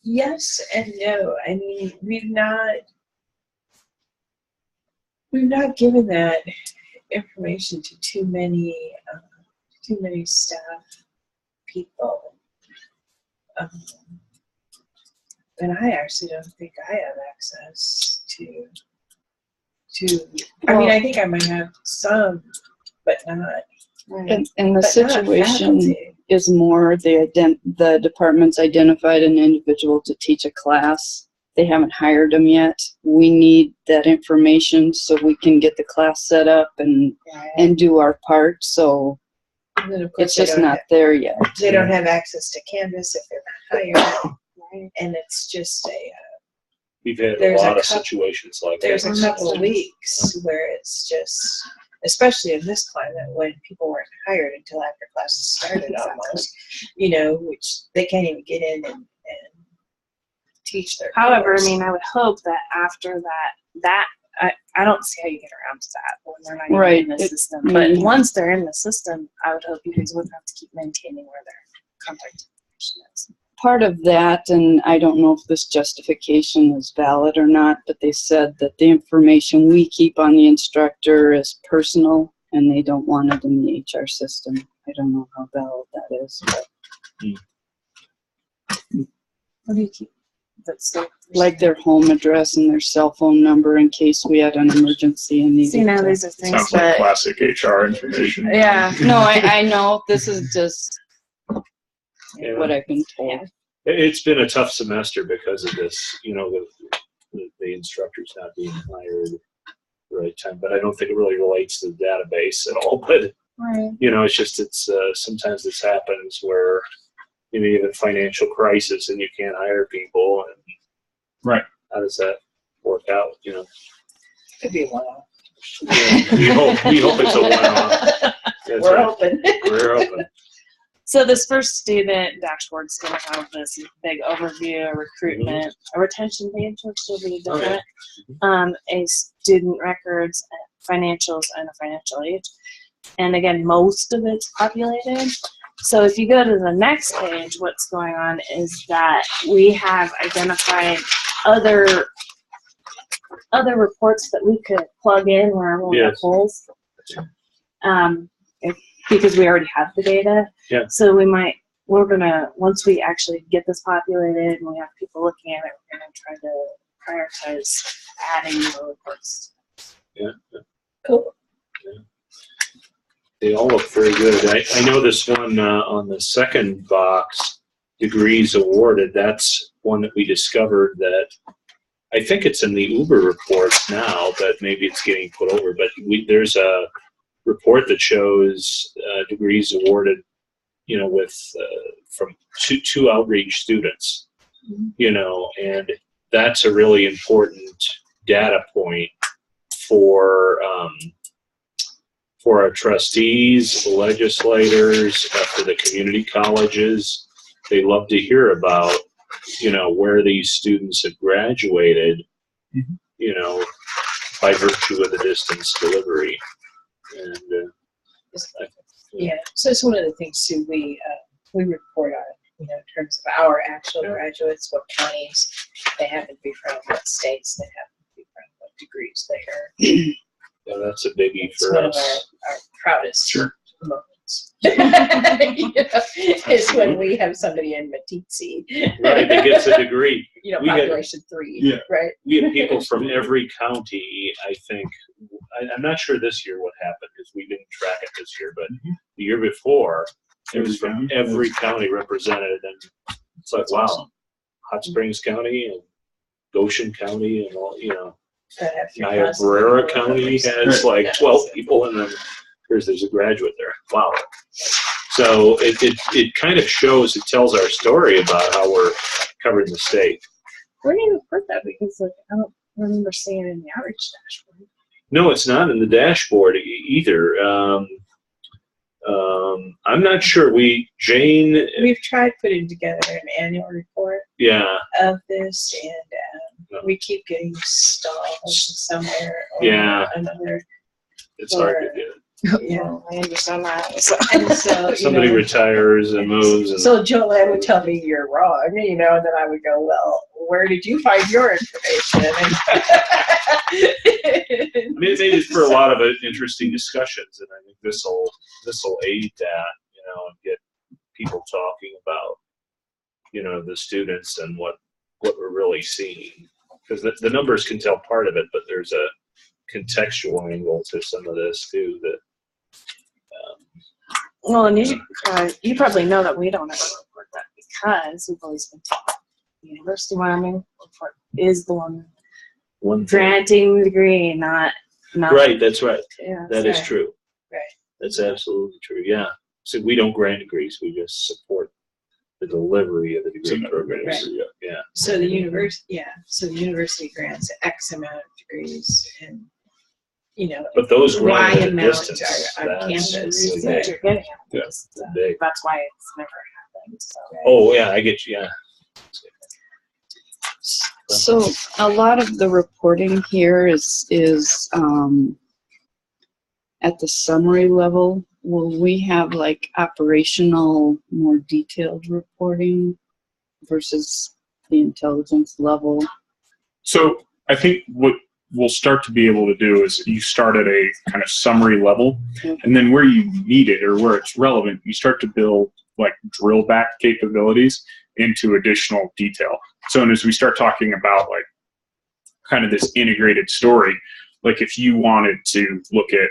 Yes and no. I mean, we've not given that information to too many staff people. And I actually don't think I have access to I mean, I think I might have some, but not. And the but not situation faculty. is more the department's identified an individual to teach a class. They haven't hired them yet. We need that information so we can get the class set up and do our part. So And then of course it's just not there yet. They don't have access to Canvas if they're not hired, and it's just We've had a There's a lot of couple- situations like there's that. a couple of weeks where it's just, especially in this climate when people weren't hired until after classes started almost, which they can't even get in and teach their However, course. I mean, I would hope that after that I don't see how you get around to that when they're not even Right. in the system. But once they're in the system, I would hope you guys wouldn't have to keep maintaining where their contact information is. Part of that, and I don't know if this justification is valid or not, but they said that the information we keep on the instructor is personal and they don't want it in the HR system. I don't know how valid that is. But What do you keep? That's so like their home address and their cell phone number in case we had an emergency and needed see, now to- these are things Sounds like that classic HR information. yeah. No, I know. This is just Yeah. what I've been told. It's been a tough semester because of this, the instructors not being hired at the right time. But I don't think it really relates to the database at all. But, Right. it's sometimes this happens where you have a financial crisis and you can't hire people. And Right. how does that work out, Could be one-off. We hope it's a one-off. That's We're right. open. We're open. So this first student dashboard is going to have this big overview, a recruitment, a retention page, which will be different, a student records, financials, and a financial aid. And again, most of it's populated. So if you go to the next page, what's going on is that we have identified other reports that we could plug in where we have holes. Because we already have the data. Yeah. So we're gonna, once we actually get this populated and we have people looking at it, we're gonna try to prioritize adding more reports. Yeah. Cool. Yeah. They all look very good. I know this one on the second box, degrees awarded, that's one that we discovered that I think it's in the Uber report now, but maybe it's getting put over. But there's a report that shows degrees awarded, with from two outreach students, and that's a really important data point for our trustees, legislators, for the community colleges. They love to hear about, where these students have graduated, by virtue of the distance delivery. And Yeah, so it's one of the things too we report on, in terms of our actual graduates, what counties they happen to be from, what states they happen to be from, what degrees they earn. that's a biggie It's for one us. of our proudest Sure. moments. is when we have somebody in Matitsi. Right, that gets a degree. You know, We get- population 3, Yeah. right? We have people from every county, I think. I'm not sure this year what happened because we didn't track it this year, but the year before, it was from every county represented. And it's like, wow, awesome. Hot Springs County and Goshen County and all, That have three Niobrara classes. County has like 12 people, and then there's a graduate there. Wow. So it kind of shows, it tells our story about how we're covering the state. Where do you report that? Because like I don't remember seeing it in the outreach dashboard. No, it's not in the dashboard either. I'm not sure. Jane, We've tried putting together an annual report yeah, of this, and we keep getting stalled somewhere or Yeah. another. it's hard to do. Yeah. Well, I understand that. So. And so, Somebody retires and moves. And, So Joanne would tell me you're wrong, and then I would go, well, where did you find your information? I mean, it made it for a lot of interesting discussions, and I think this will aid that, and get people talking about, the students and what we're really seeing, because the numbers can tell part of it, but there's a contextual angle to some of this too that. Well, and you probably know that we don't ever report that because we've always been taught the University of Wyoming report is the one One thing. granting the degree, not Right, that's right. Yeah, That is right. true. Right. That's absolutely true. Yeah. So we don't grant degrees. We just support the delivery of the degree programs. Right. Yeah. So the university grants X amount of degrees, and But those Y grant at a amount distance. are on That's campus. really that's what big. you're getting at. Yeah. That's, Big. that's why it's never happened. So. Oh yeah, I get you. Yeah. So a lot of the reporting here is at the summary level. Will we have like operational, more detailed reporting versus the intelligence level? So I think what we'll start to be able to do is you start at a kind of summary level, and then where you need it or where it's relevant, you start to build like drill back capabilities into additional detail. So and as we start talking about like kind of this integrated story, like if you wanted to look at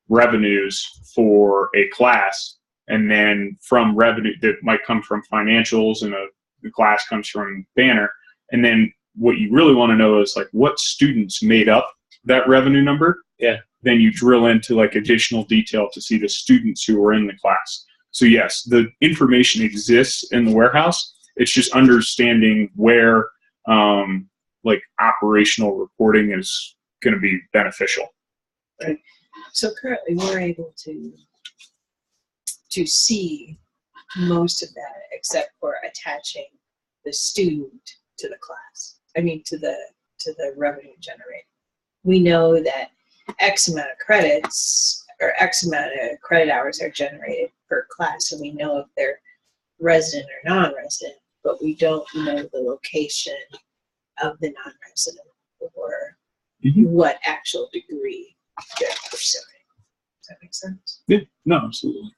revenues for a class, and then from revenue that might come from financials, and the class comes from banner, and then what you really want to know is like what students made up that revenue number. Yeah. Then you drill into like additional detail to see the students who were in the class. So yes, the information exists in the warehouse. It's just understanding where like operational reporting is going to be beneficial. Right. So currently we're able to see most of that, except for attaching the student to the class. I mean, to the revenue generated. We know that X amount of credits or X amount of credit hours are generated per class, and we know if they're resident or non-resident, but we don't know the location of the non-resident or what actual degree they're pursuing. Does that make sense? Yeah, no, absolutely.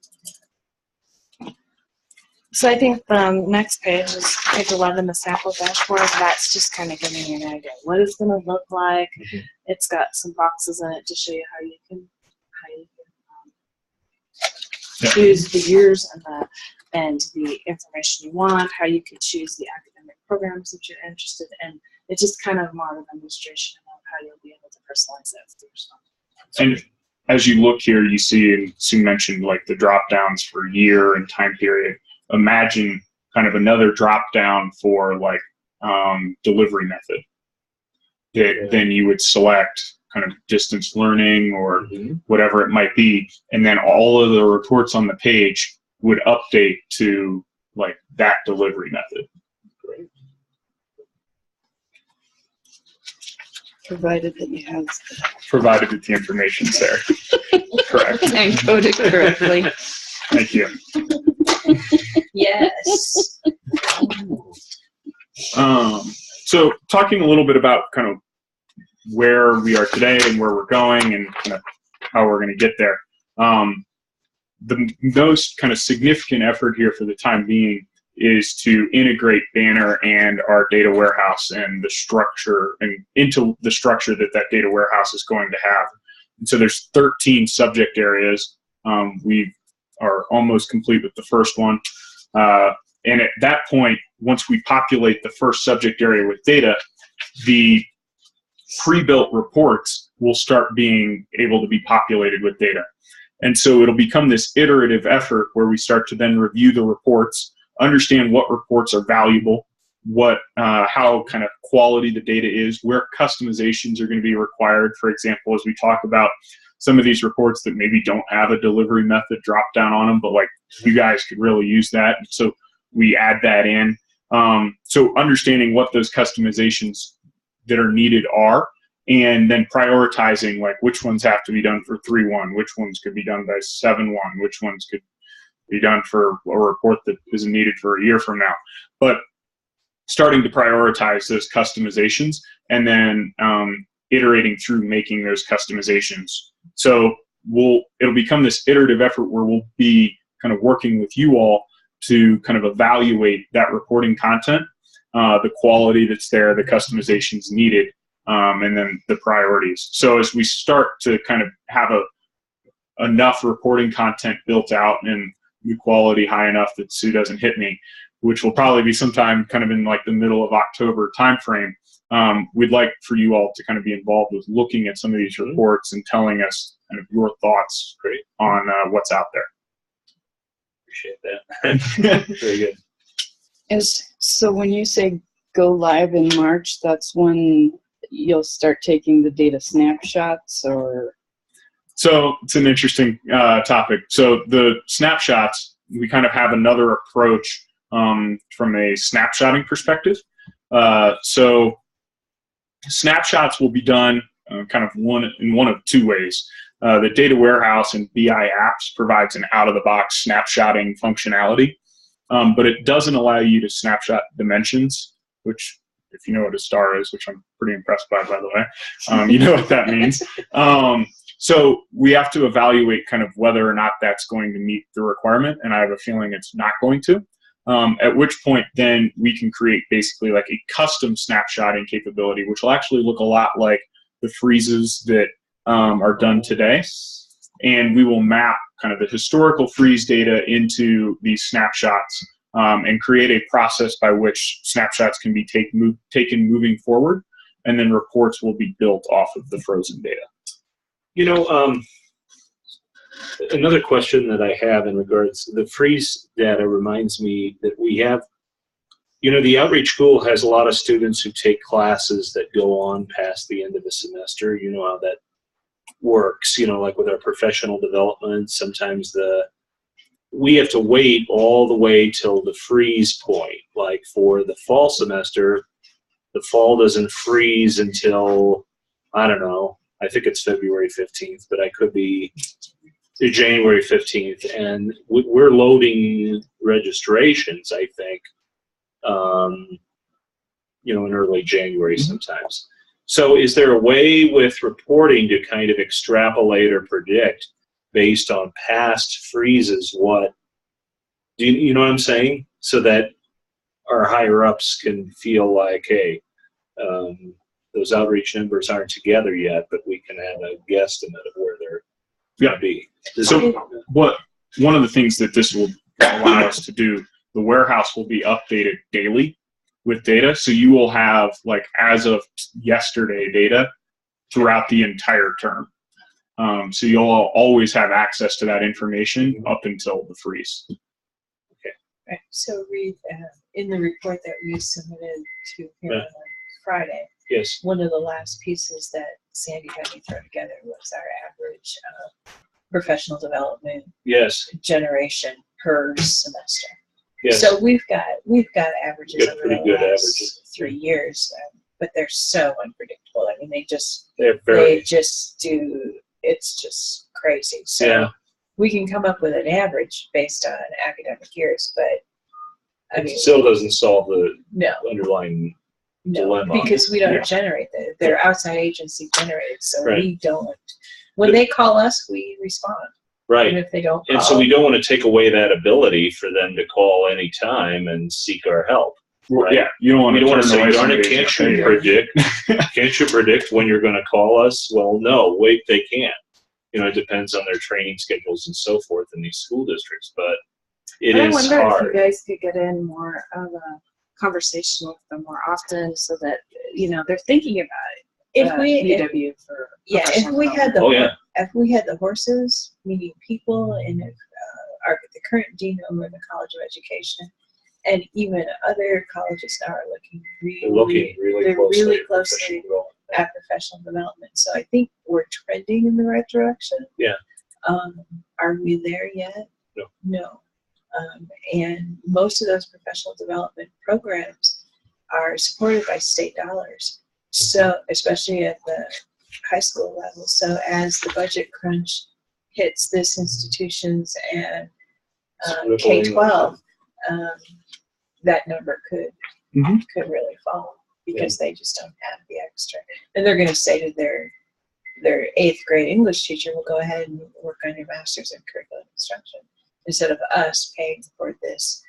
So I think the next page is page 11, the sample dashboard. That's just kind of giving you an idea what it's going to look like. It's got some boxes in it to show you how you can choose the years and the information you want, how you can choose the academic programs that you're interested in. It's just kind of more of a demonstration of how you'll be able to personalize that for yourself. And as you look here, you see, and Sue mentioned like the drop downs for year and time period. Imagine kind of another drop down for like delivery method that then you would select kind of distance learning or whatever it might be, and then all of the reports on the page would update to like that delivery method. Great. Provided that you have Provided that the information's there. Correct. and coded correctly. Thank you. Yes. So talking a little bit about kind of where we are today and where we're going and kind of how we're going to get there. the most kind of significant effort here for the time being is to integrate Banner and our data warehouse and the structure and into the structure that that data warehouse is going to have. And so there's 13 subject areas. We are almost complete with the first one. And at that point, once we populate the first subject area with data, the pre-built reports will start being able to be populated with data. And so it'll become this iterative effort where we start to then review the reports, understand what reports are valuable, how kind of quality the data is, where customizations are going to be required. For example, as we talk about some of these reports that maybe don't have a delivery method drop down on them, but like you guys could really use that. So we add that in. So understanding what those customizations that are needed are, and then prioritizing like which ones have to be done for 3.1, which ones could be done by 7.1, which ones could be done for a report that isn't needed for a year from now. But starting to prioritize those customizations and then iterating through making those customizations. So it'll become this iterative effort where we'll be kind of working with you all to kind of evaluate that reporting content, the quality that's there, the customizations needed, and then the priorities. So as we start to kind of have enough reporting content built out and the quality high enough that Sue doesn't hit me, which will probably be sometime kind of in like the middle of October timeframe, we'd like for you all to kind of be involved with looking at some of these reports and telling us kind of your thoughts on what's out there. Appreciate that. Very good. So when you say go live in March, that's when you'll start taking the data snapshots, or? So it's an interesting topic. So the snapshots, we kind of have another approach from a snapshotting perspective. So snapshots will be done kind of in one of two ways. The data warehouse and BI apps provides an out-of-the-box snapshotting functionality, but it doesn't allow you to snapshot dimensions, which, if you know what a star is, which I'm pretty impressed by the way, you know what that means. So we have to evaluate kind of whether or not that's going to meet the requirement, and I have a feeling it's not going to. At which point then we can create basically like a custom snapshotting capability, which will actually look a lot like the freezes that are done today. And we will map kind of the historical freeze data into these snapshots and create a process by which snapshots can be taken moving forward, and then reports will be built off of the frozen data. You know, another question that I have in regards to the freeze data reminds me that we have, you know, the outreach school has a lot of students who take classes that go on past the end of the semester. You know how that works, you know, like with our professional development, sometimes we have to wait all the way till the freeze point. Like for the fall semester, the fall doesn't freeze until, I don't know, I think it's February 15th, but I could be January 15th. And we're loading registrations, I think, you know, in early January sometimes. So is there a way with reporting to kind of extrapolate or predict based on past freezes you know what I'm saying? So that our higher ups can feel like, hey, those outreach numbers aren't together yet, but we can have a guesstimate of where they're going to be. So one of the things that this will allow us to do, the warehouse will be updated daily with data. So you will have, like, as of yesterday data throughout the entire term. So you'll always have access to that information up until the freeze. Okay. Right. So Reed, in the report that we submitted to him on Friday, yes, one of the last pieces that Sandy had me throw together was our average professional development generation per semester. Yes. So we've got averages over pretty the good last averages. 3 years, but they're so unpredictable. I mean, they just do. It's just crazy. So we can come up with an average based on academic years, but I mean, it still doesn't solve the no underlying dilemma. because we don't generate that. They're outside agency generated, so Right. we don't. When they call us, we respond. Right. And if they don't call, And so we don't want to take away that ability for them to call anytime and seek our help. Right? Yeah, you don't want We to don't want to say, darn it, somebody can't who's you not can't you predict when you're going to call us? Well, no, wait, they can't. You know, it depends on their training schedules and so forth in these school districts, but it I is wonder hard. if you guys could get in more of a conversation with them more often so that, you know, they're thinking about it. if we, UW for yeah, if professional we had the, Oh, yeah. if we had the horses, meaning people, and if the current dean over the College of Education, and even other colleges now are looking They're looking really they're closely, really at closely professional development. at professional development. So I think we're trending in the right direction. Yeah. Are we there yet? No. No. And most of those professional development programs are supported by state dollars. So, especially at the high school level. So as the budget crunch hits this institutions and K-12, that number could really fall because they just don't have the extra. And they're going to say to their 8th grade English teacher, "Well, go ahead and work on your master's in curriculum instruction," instead of us paying for this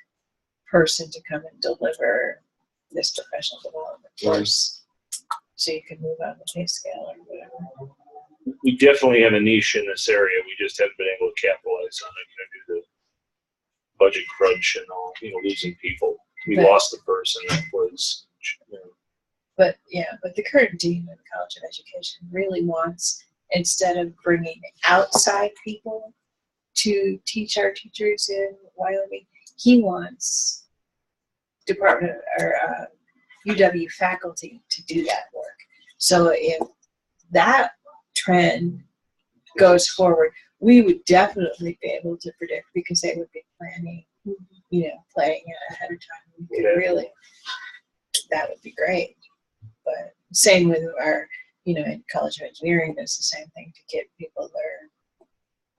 person to come and deliver this professional development course. So you can move on the pay scale or whatever. We definitely have a niche in this area. We just haven't been able to capitalize on it, you know, due to budget crunch and all, you know, losing people. We lost the person that was, you know. But the current dean of the College of Education really wants, instead of bringing outside people to teach our teachers in Wyoming, he wants department or UW faculty to do that work. So if that trend goes forward, we would definitely be able to predict because they would be planning, planning ahead of time. We could really, that would be great. But same with our, in College of Engineering, it's the same thing to get people their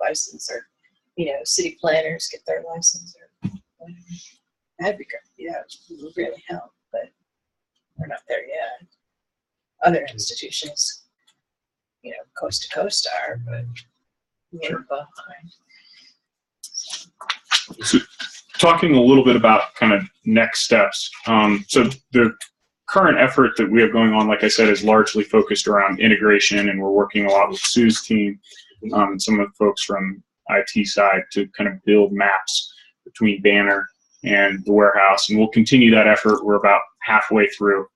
license or, city planners get their license or whatever. That'd be great. Yeah, it would really help, but we're not there yet. Other institutions, coast to coast are, but we're behind. So, talking a little bit about kind of next steps. So the current effort that we have going on, like I said, is largely focused around integration, and we're working a lot with Sue's team and some of the folks from IT side to kind of build maps between Banner and the warehouse, and we'll continue that effort. We're about halfway through,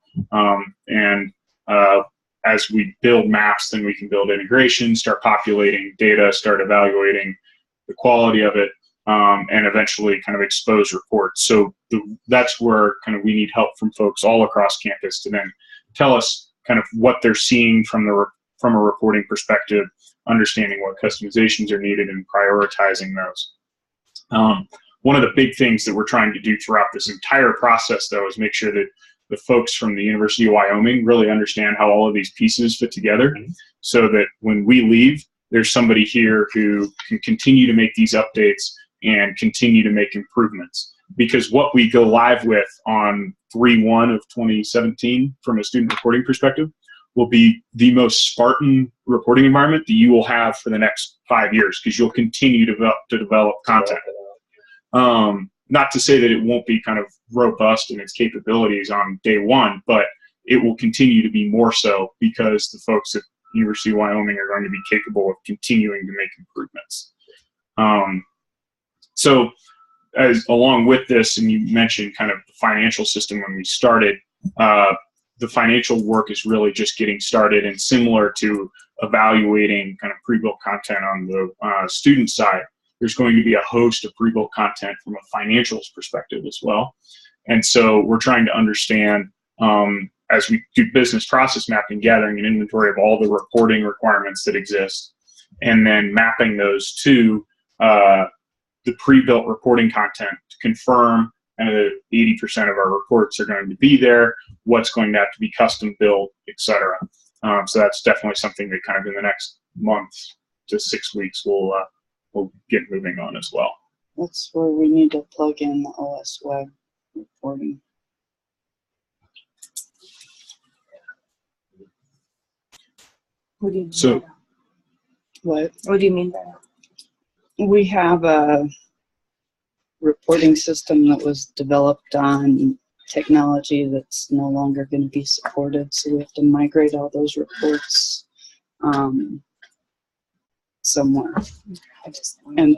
as we build maps, then we can build integration, start populating data, start evaluating the quality of it, and eventually kind of expose reports. So that's where kind of we need help from folks all across campus to then tell us kind of what they're seeing from a reporting perspective, understanding what customizations are needed, and prioritizing those. One of the big things that we're trying to do throughout this entire process, though, is make sure that the folks from the University of Wyoming really understand how all of these pieces fit together, so that when we leave, there's somebody here who can continue to make these updates and continue to make improvements. Because what we go live with on 3/1 of 2017 from a student reporting perspective will be the most Spartan reporting environment that you will have for the next 5 years, because you'll continue to develop content. Not to say that it won't be kind of robust in its capabilities on day one, but it will continue to be more so because the folks at University of Wyoming are going to be capable of continuing to make improvements. So as along with this, and you mentioned kind of the financial system when we started, the financial work is really just getting started, and similar to evaluating kind of pre-built content on the student side, there's going to be a host of pre-built content from a financials perspective as well. And so we're trying to understand, as we do business process mapping, gathering an inventory of all the reporting requirements that exist, and then mapping those to the pre-built reporting content to confirm that 80% of our reports are going to be there, what's going to have to be custom built, etc. So that's definitely something that kind of in the next month to 6 weeks we'll get moving on as well. That's where we need to plug in the OS web reporting. What do you mean? So, What? What do you mean by that? We have a reporting system that was developed on technology that's no longer going to be supported, so we have to migrate all those reports somewhere. And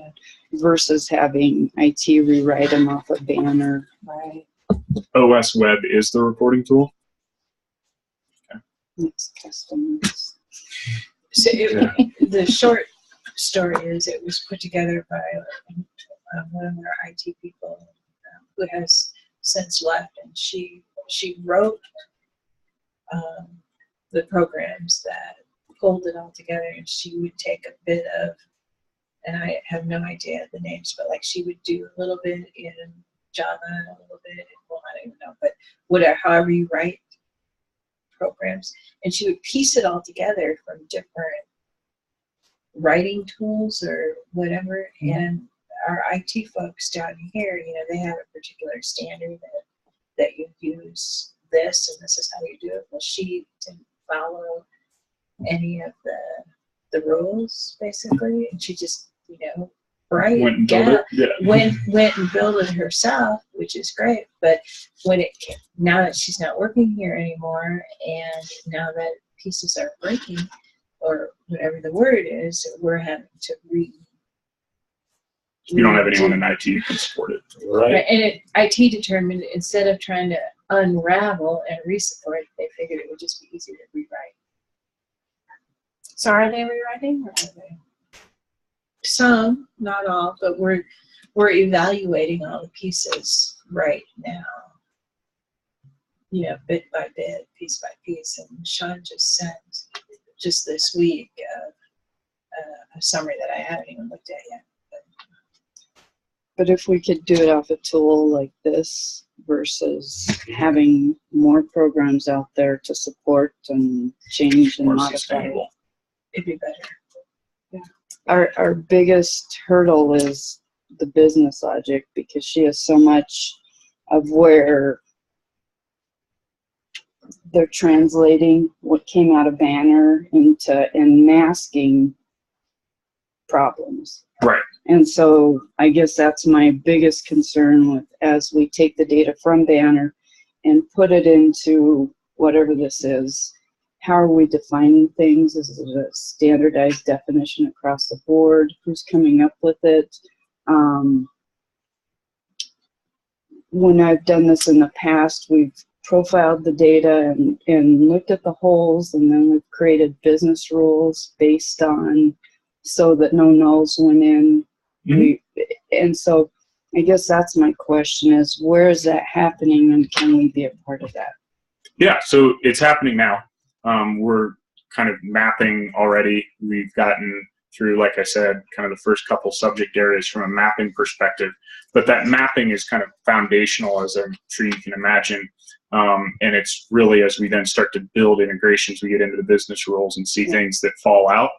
versus having IT rewrite them off a banner. Right. OS Web is the reporting tool. It's custom. So the short story is it was put together by one of our IT people who has since left, and she wrote the programs that pulled it all together, and she would take a bit of, and I have no idea the names, but like she would do a little bit in Java and a little bit, well, I don't even know, but whatever, however you write programs, and she would piece it all together from different writing tools or whatever. And our IT folks down here, you know, they have a particular standard that you use this, and this is how you do it. Well, she didn't follow any of the rules, basically, and she just, you know, Went and built it. Yeah. went and built it herself, which is great. But when now that she's not working here anymore, and now that pieces are breaking, or whatever the word is, we're having to You don't have anyone in IT who can support it. Right. And IT determined, instead of trying to unravel and resupport, they figured it would just be easier to rewrite. So are they rewriting, or are they? Some, not all, but we're evaluating all the pieces right now. You know, bit by bit, piece by piece. And Sean just sent just this week a summary that I haven't even looked at yet. But if we could do it off a tool like this versus having more programs out there to support and change and More modify, sustainable. It'd be better. our biggest hurdle is the business logic, because she has so much of where they're translating what came out of Banner into and masking problems. Right. And so I guess that's my biggest concern with, as we take the data from Banner and put it into whatever this is, how are we defining things? Is it a standardized definition across the board? Who's coming up with it? When I've done this in the past, we've profiled the data and looked at the holes, and then we've created business rules based on, so that no nulls went in. And so I guess that's my question, is where is that happening, and can we be a part of that? Yeah, so it's happening now. We're kind of mapping already. We've gotten through, like I said, kind of the first couple subject areas from a mapping perspective. But that mapping is kind of foundational, as I'm sure you can imagine. And it's really, as we then start to build integrations, we get into the business rules and see things that fall out.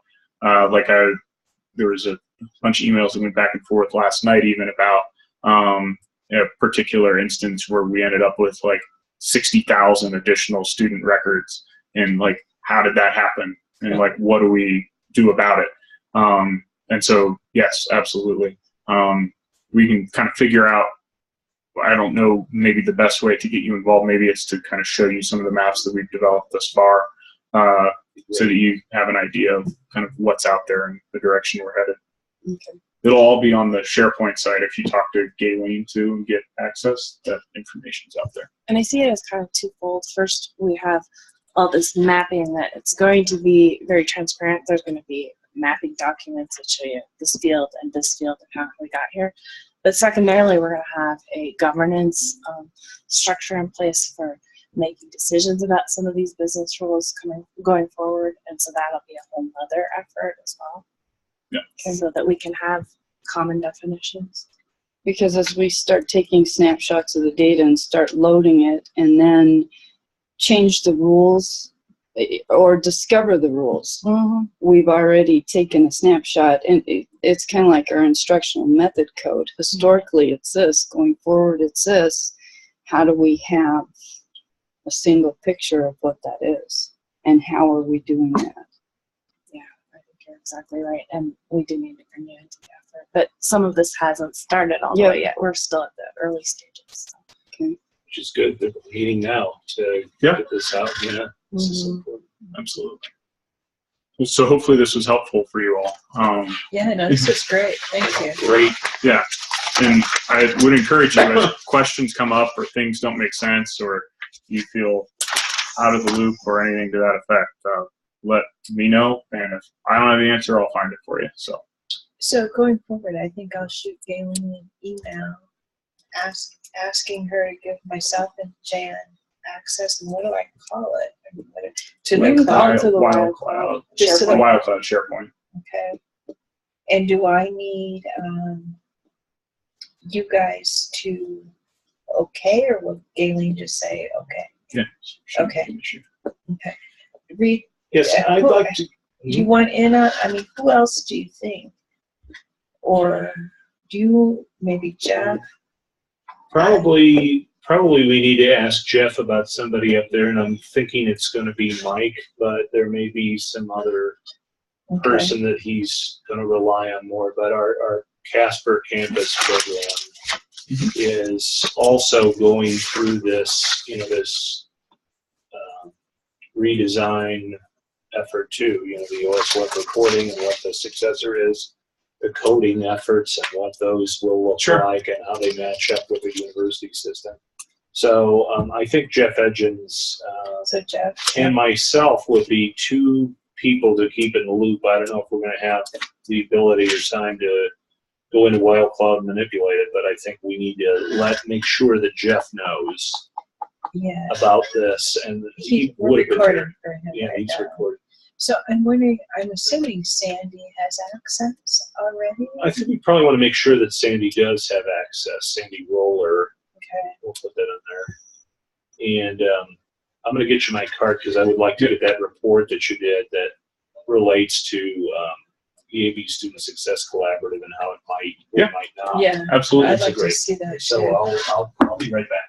There was a bunch of emails that went back and forth last night even about a particular instance where we ended up with like 60,000 additional student records, and like, how did that happen? And like, what do we do about it? And so, yes, absolutely. We can kind of figure out, I don't know, maybe the best way to get you involved, maybe it's to kind of show you some of the maps that we've developed thus far, so that you have an idea of kind of what's out there and the direction we're headed. Okay. It'll all be on the SharePoint site. If you talk to Galen too and get access, that information's out there. And I see it as kind of twofold. First, we have all this mapping that it's going to be very transparent. There's going to be mapping documents that show you this field and how we got here. But secondarily, we're going to have a governance structure in place for making decisions about some of these business rules going forward. And so that'll be a whole other effort as well. Yeah. So that we can have common definitions. Because as we start taking snapshots of the data and start loading it, and then change the rules or discover the rules, we've already taken a snapshot, and it's kind of like our instructional method code. Historically, it's this. Going forward, it's this. How do we have a single picture of what that is, and how are we doing that? Yeah, I think you're exactly right, and we do need to bring you into the but some of this hasn't started all the Yeah. way yet. We're still at the early stages. So. Which is good. They're meeting now to get this out. Yeah. This is important. Absolutely. So hopefully this was helpful for you all. Yeah, no, this is great. Thank you. Great. Yeah. And I would encourage you, as questions come up or things don't make sense or you feel out of the loop or anything to that effect, let me know. And if I don't have the answer, I'll find it for you. So going forward, I think I'll shoot Galen an email asking her to give myself and Jan access, and what do I call it? To We the can cloud. call it to the WyoCloud. Just to the WyoCloud SharePoint. Okay. And do I need you guys to okay, or will Galen just say okay? Yeah. Okay. Okay. Read. Yes, I'd like to. Do you want in on? I mean, who else do you think? Or do you maybe Jeff? Probably we need to ask Jeff about somebody up there, and I'm thinking it's going to be Mike, but there may be some other person that he's going to rely on more. But our Casper campus program is also going through this, this redesign effort too. The OS web reporting and what the successor is, the coding efforts and what those will look like and how they match up with the university system. So I think Jeff Edgens and myself would be two people to keep in the loop. I don't know if we're going to have the ability or time to go into WyoCloud and manipulate it, but I think we need to make sure that Jeff knows about this, and he would have been there. For him He's recording. So I'm wondering, I'm assuming Sandy has access already? I think we probably want to make sure that Sandy does have access. Sandy Roller. Okay. We'll put that on there. And I'm going to get you my card because I would like to get that report that you did that relates to EAB Student Success Collaborative and how it might or might not. Yeah, absolutely. I'd like to see that. So I'll be right back.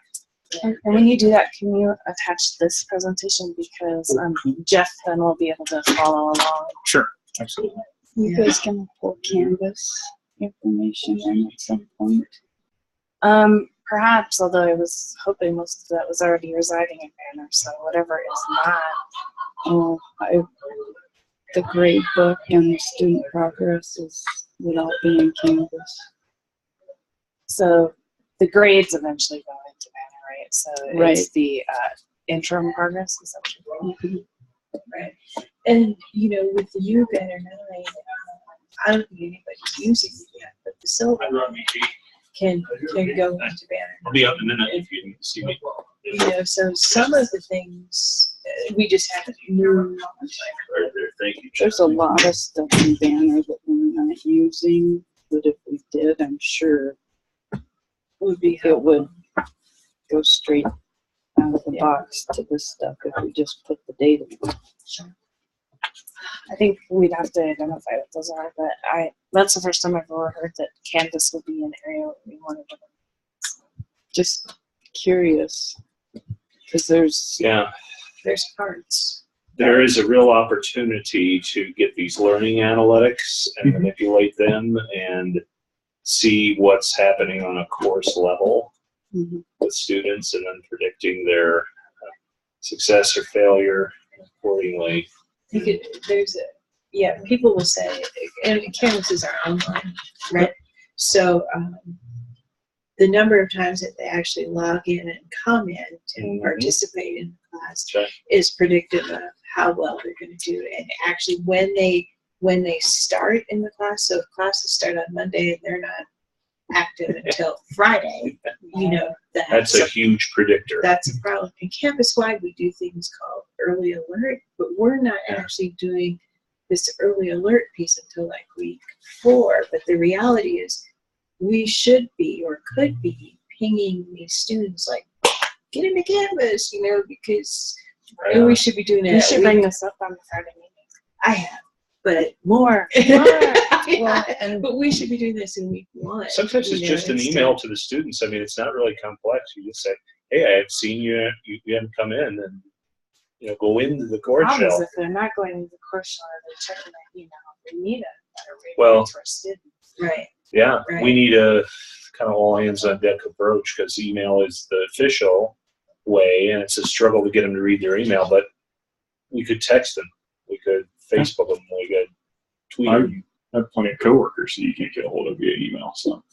And when you do that, can you attach this presentation, because Jeff then will be able to follow along. Sure, absolutely. You guys can pull Canvas information in at some point. Perhaps, although I was hoping most of that was already residing in Banner, so whatever is not. The grade book and the student progress would all be in Canvas. So the grades eventually go into Banner, right? So it's the interim progress, is that what you're doing? Right. And, with the U Banner 9, I don't think anybody's using it yet, but the silver can go into Banner. I'll be up in a minute if you didn't see me. So some of the things we just haven't moved. Thank you. There's a lot of stuff in Banner that we're not using, but if we did, I'm sure it would go straight out of the box to this stuff if we just put the data in. Sure. I think we'd have to identify what those are, but that's the first time I've ever heard that Canvas would be an area where we wanted to. Just curious, because there's parts. There is a real opportunity to get these learning analytics and manipulate them and see what's happening on a course level with students, and then predicting their success or failure accordingly. People will say, and Canvases are online, right? So the number of times that they actually log in and comment and participate in the class is predictive of how well they're going to do. And actually, when they start in the class, so if classes start on Monday and they're not active until Friday, that's a huge predictor. That's a problem. And campus-wide, we do things called early alert, but we're not actually doing this early alert piece until like week 4. But the reality is, we should be or could be pinging these students like, get into Canvas, because we should be doing it. You should bring this up on the Friday meeting. I have, but more. But we should be doing this in week 1. Sometimes it's just an email to the students. I mean, it's not really complex. You just say, hey, I have seen you. You haven't come in, and go into the course shell. If they're not going into the course shell, they're checking their email. They need a better way to reach our students. Right. Yeah, Right. we need a kind of all hands on deck approach because email is the official way, and it's a struggle to get them to read their email. But we could text them, we could Facebook them, we could tweet them. I have plenty of coworkers that you can't get a hold of via email. So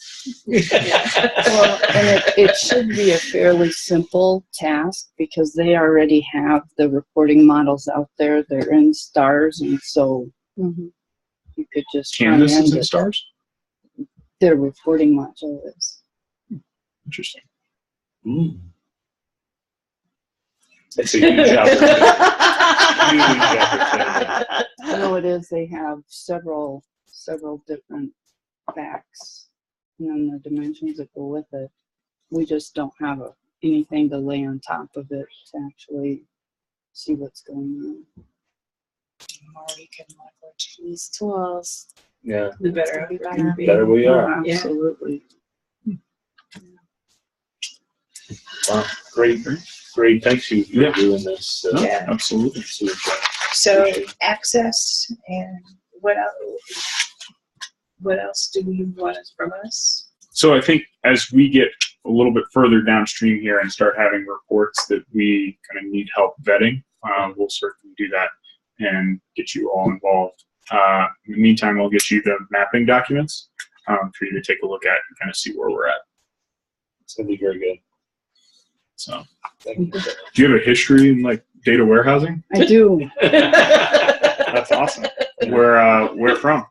Well, and it should be a fairly simple task because they already have the reporting models out there. They're in stars, and so you could just Canvas is front-end in it. stars. Their reporting module is. Interesting. Mm. That's a huge opportunity. Huge opportunity. No, it is. They have several different facts, and then the dimensions that go with it. We just don't have anything to lay on top of it to actually see what's going on. The more we can leverage these tools, Yeah, The better off be we're better. gonna be. better we are. Oh, Yeah. absolutely. Wow, great. Thanks you for Yeah. doing this. No, Yeah. absolutely. So access and what else do you want from us? So I think as we get a little bit further downstream here and start having reports that we kind of need help vetting, we'll certainly do that and get you all involved. In the meantime, I'll get you the mapping documents for you to take a look at and kind of see where we're at. It's going to be very good. So, Thank you. do you have a history in like data warehousing? I do. That's awesome. Where from?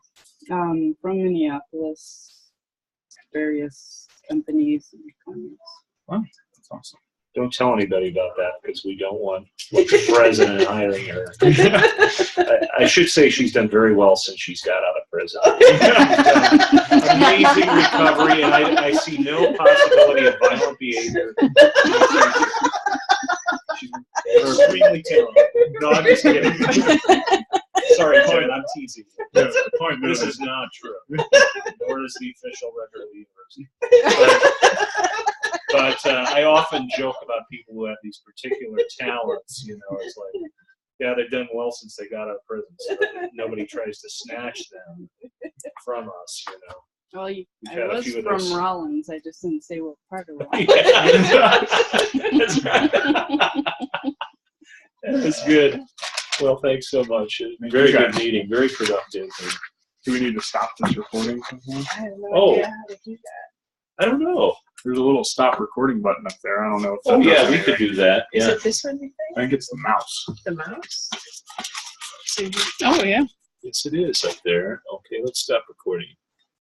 From Minneapolis, various companies and clients. Wow, that's awesome. Don't tell anybody about that because we don't want the president hiring her. I should say she's done very well since she's got out of prison. Amazing recovery, and I see no possibility of violent behavior. She's extremely talented. No, I'm just kidding. Sorry, Jen, I'm teasing you. Yeah, the point This is, is not true. Nor is the official record of the university. But I often joke about people who have these particular talents. You know, it's like, yeah, they've done well since they got out of prison, so that nobody tries to snatch them from us. You know. Well, We've I had a was few of from those. Rollins. I just didn't say what part of Rollins. Yeah. That's right. That's good. Well, thanks so much. Very good meeting. Very productive. do we need to stop this recording sometime? I have no Oh. idea how to do that. I don't know. There's a little stop recording button up there. I don't know if that Oh does yeah, we anything. could do that. Is Yeah. it this one, you I think? think it's the mouse. The mouse? So you Oh, yeah. Yes, it is up there. Okay, let's stop recording.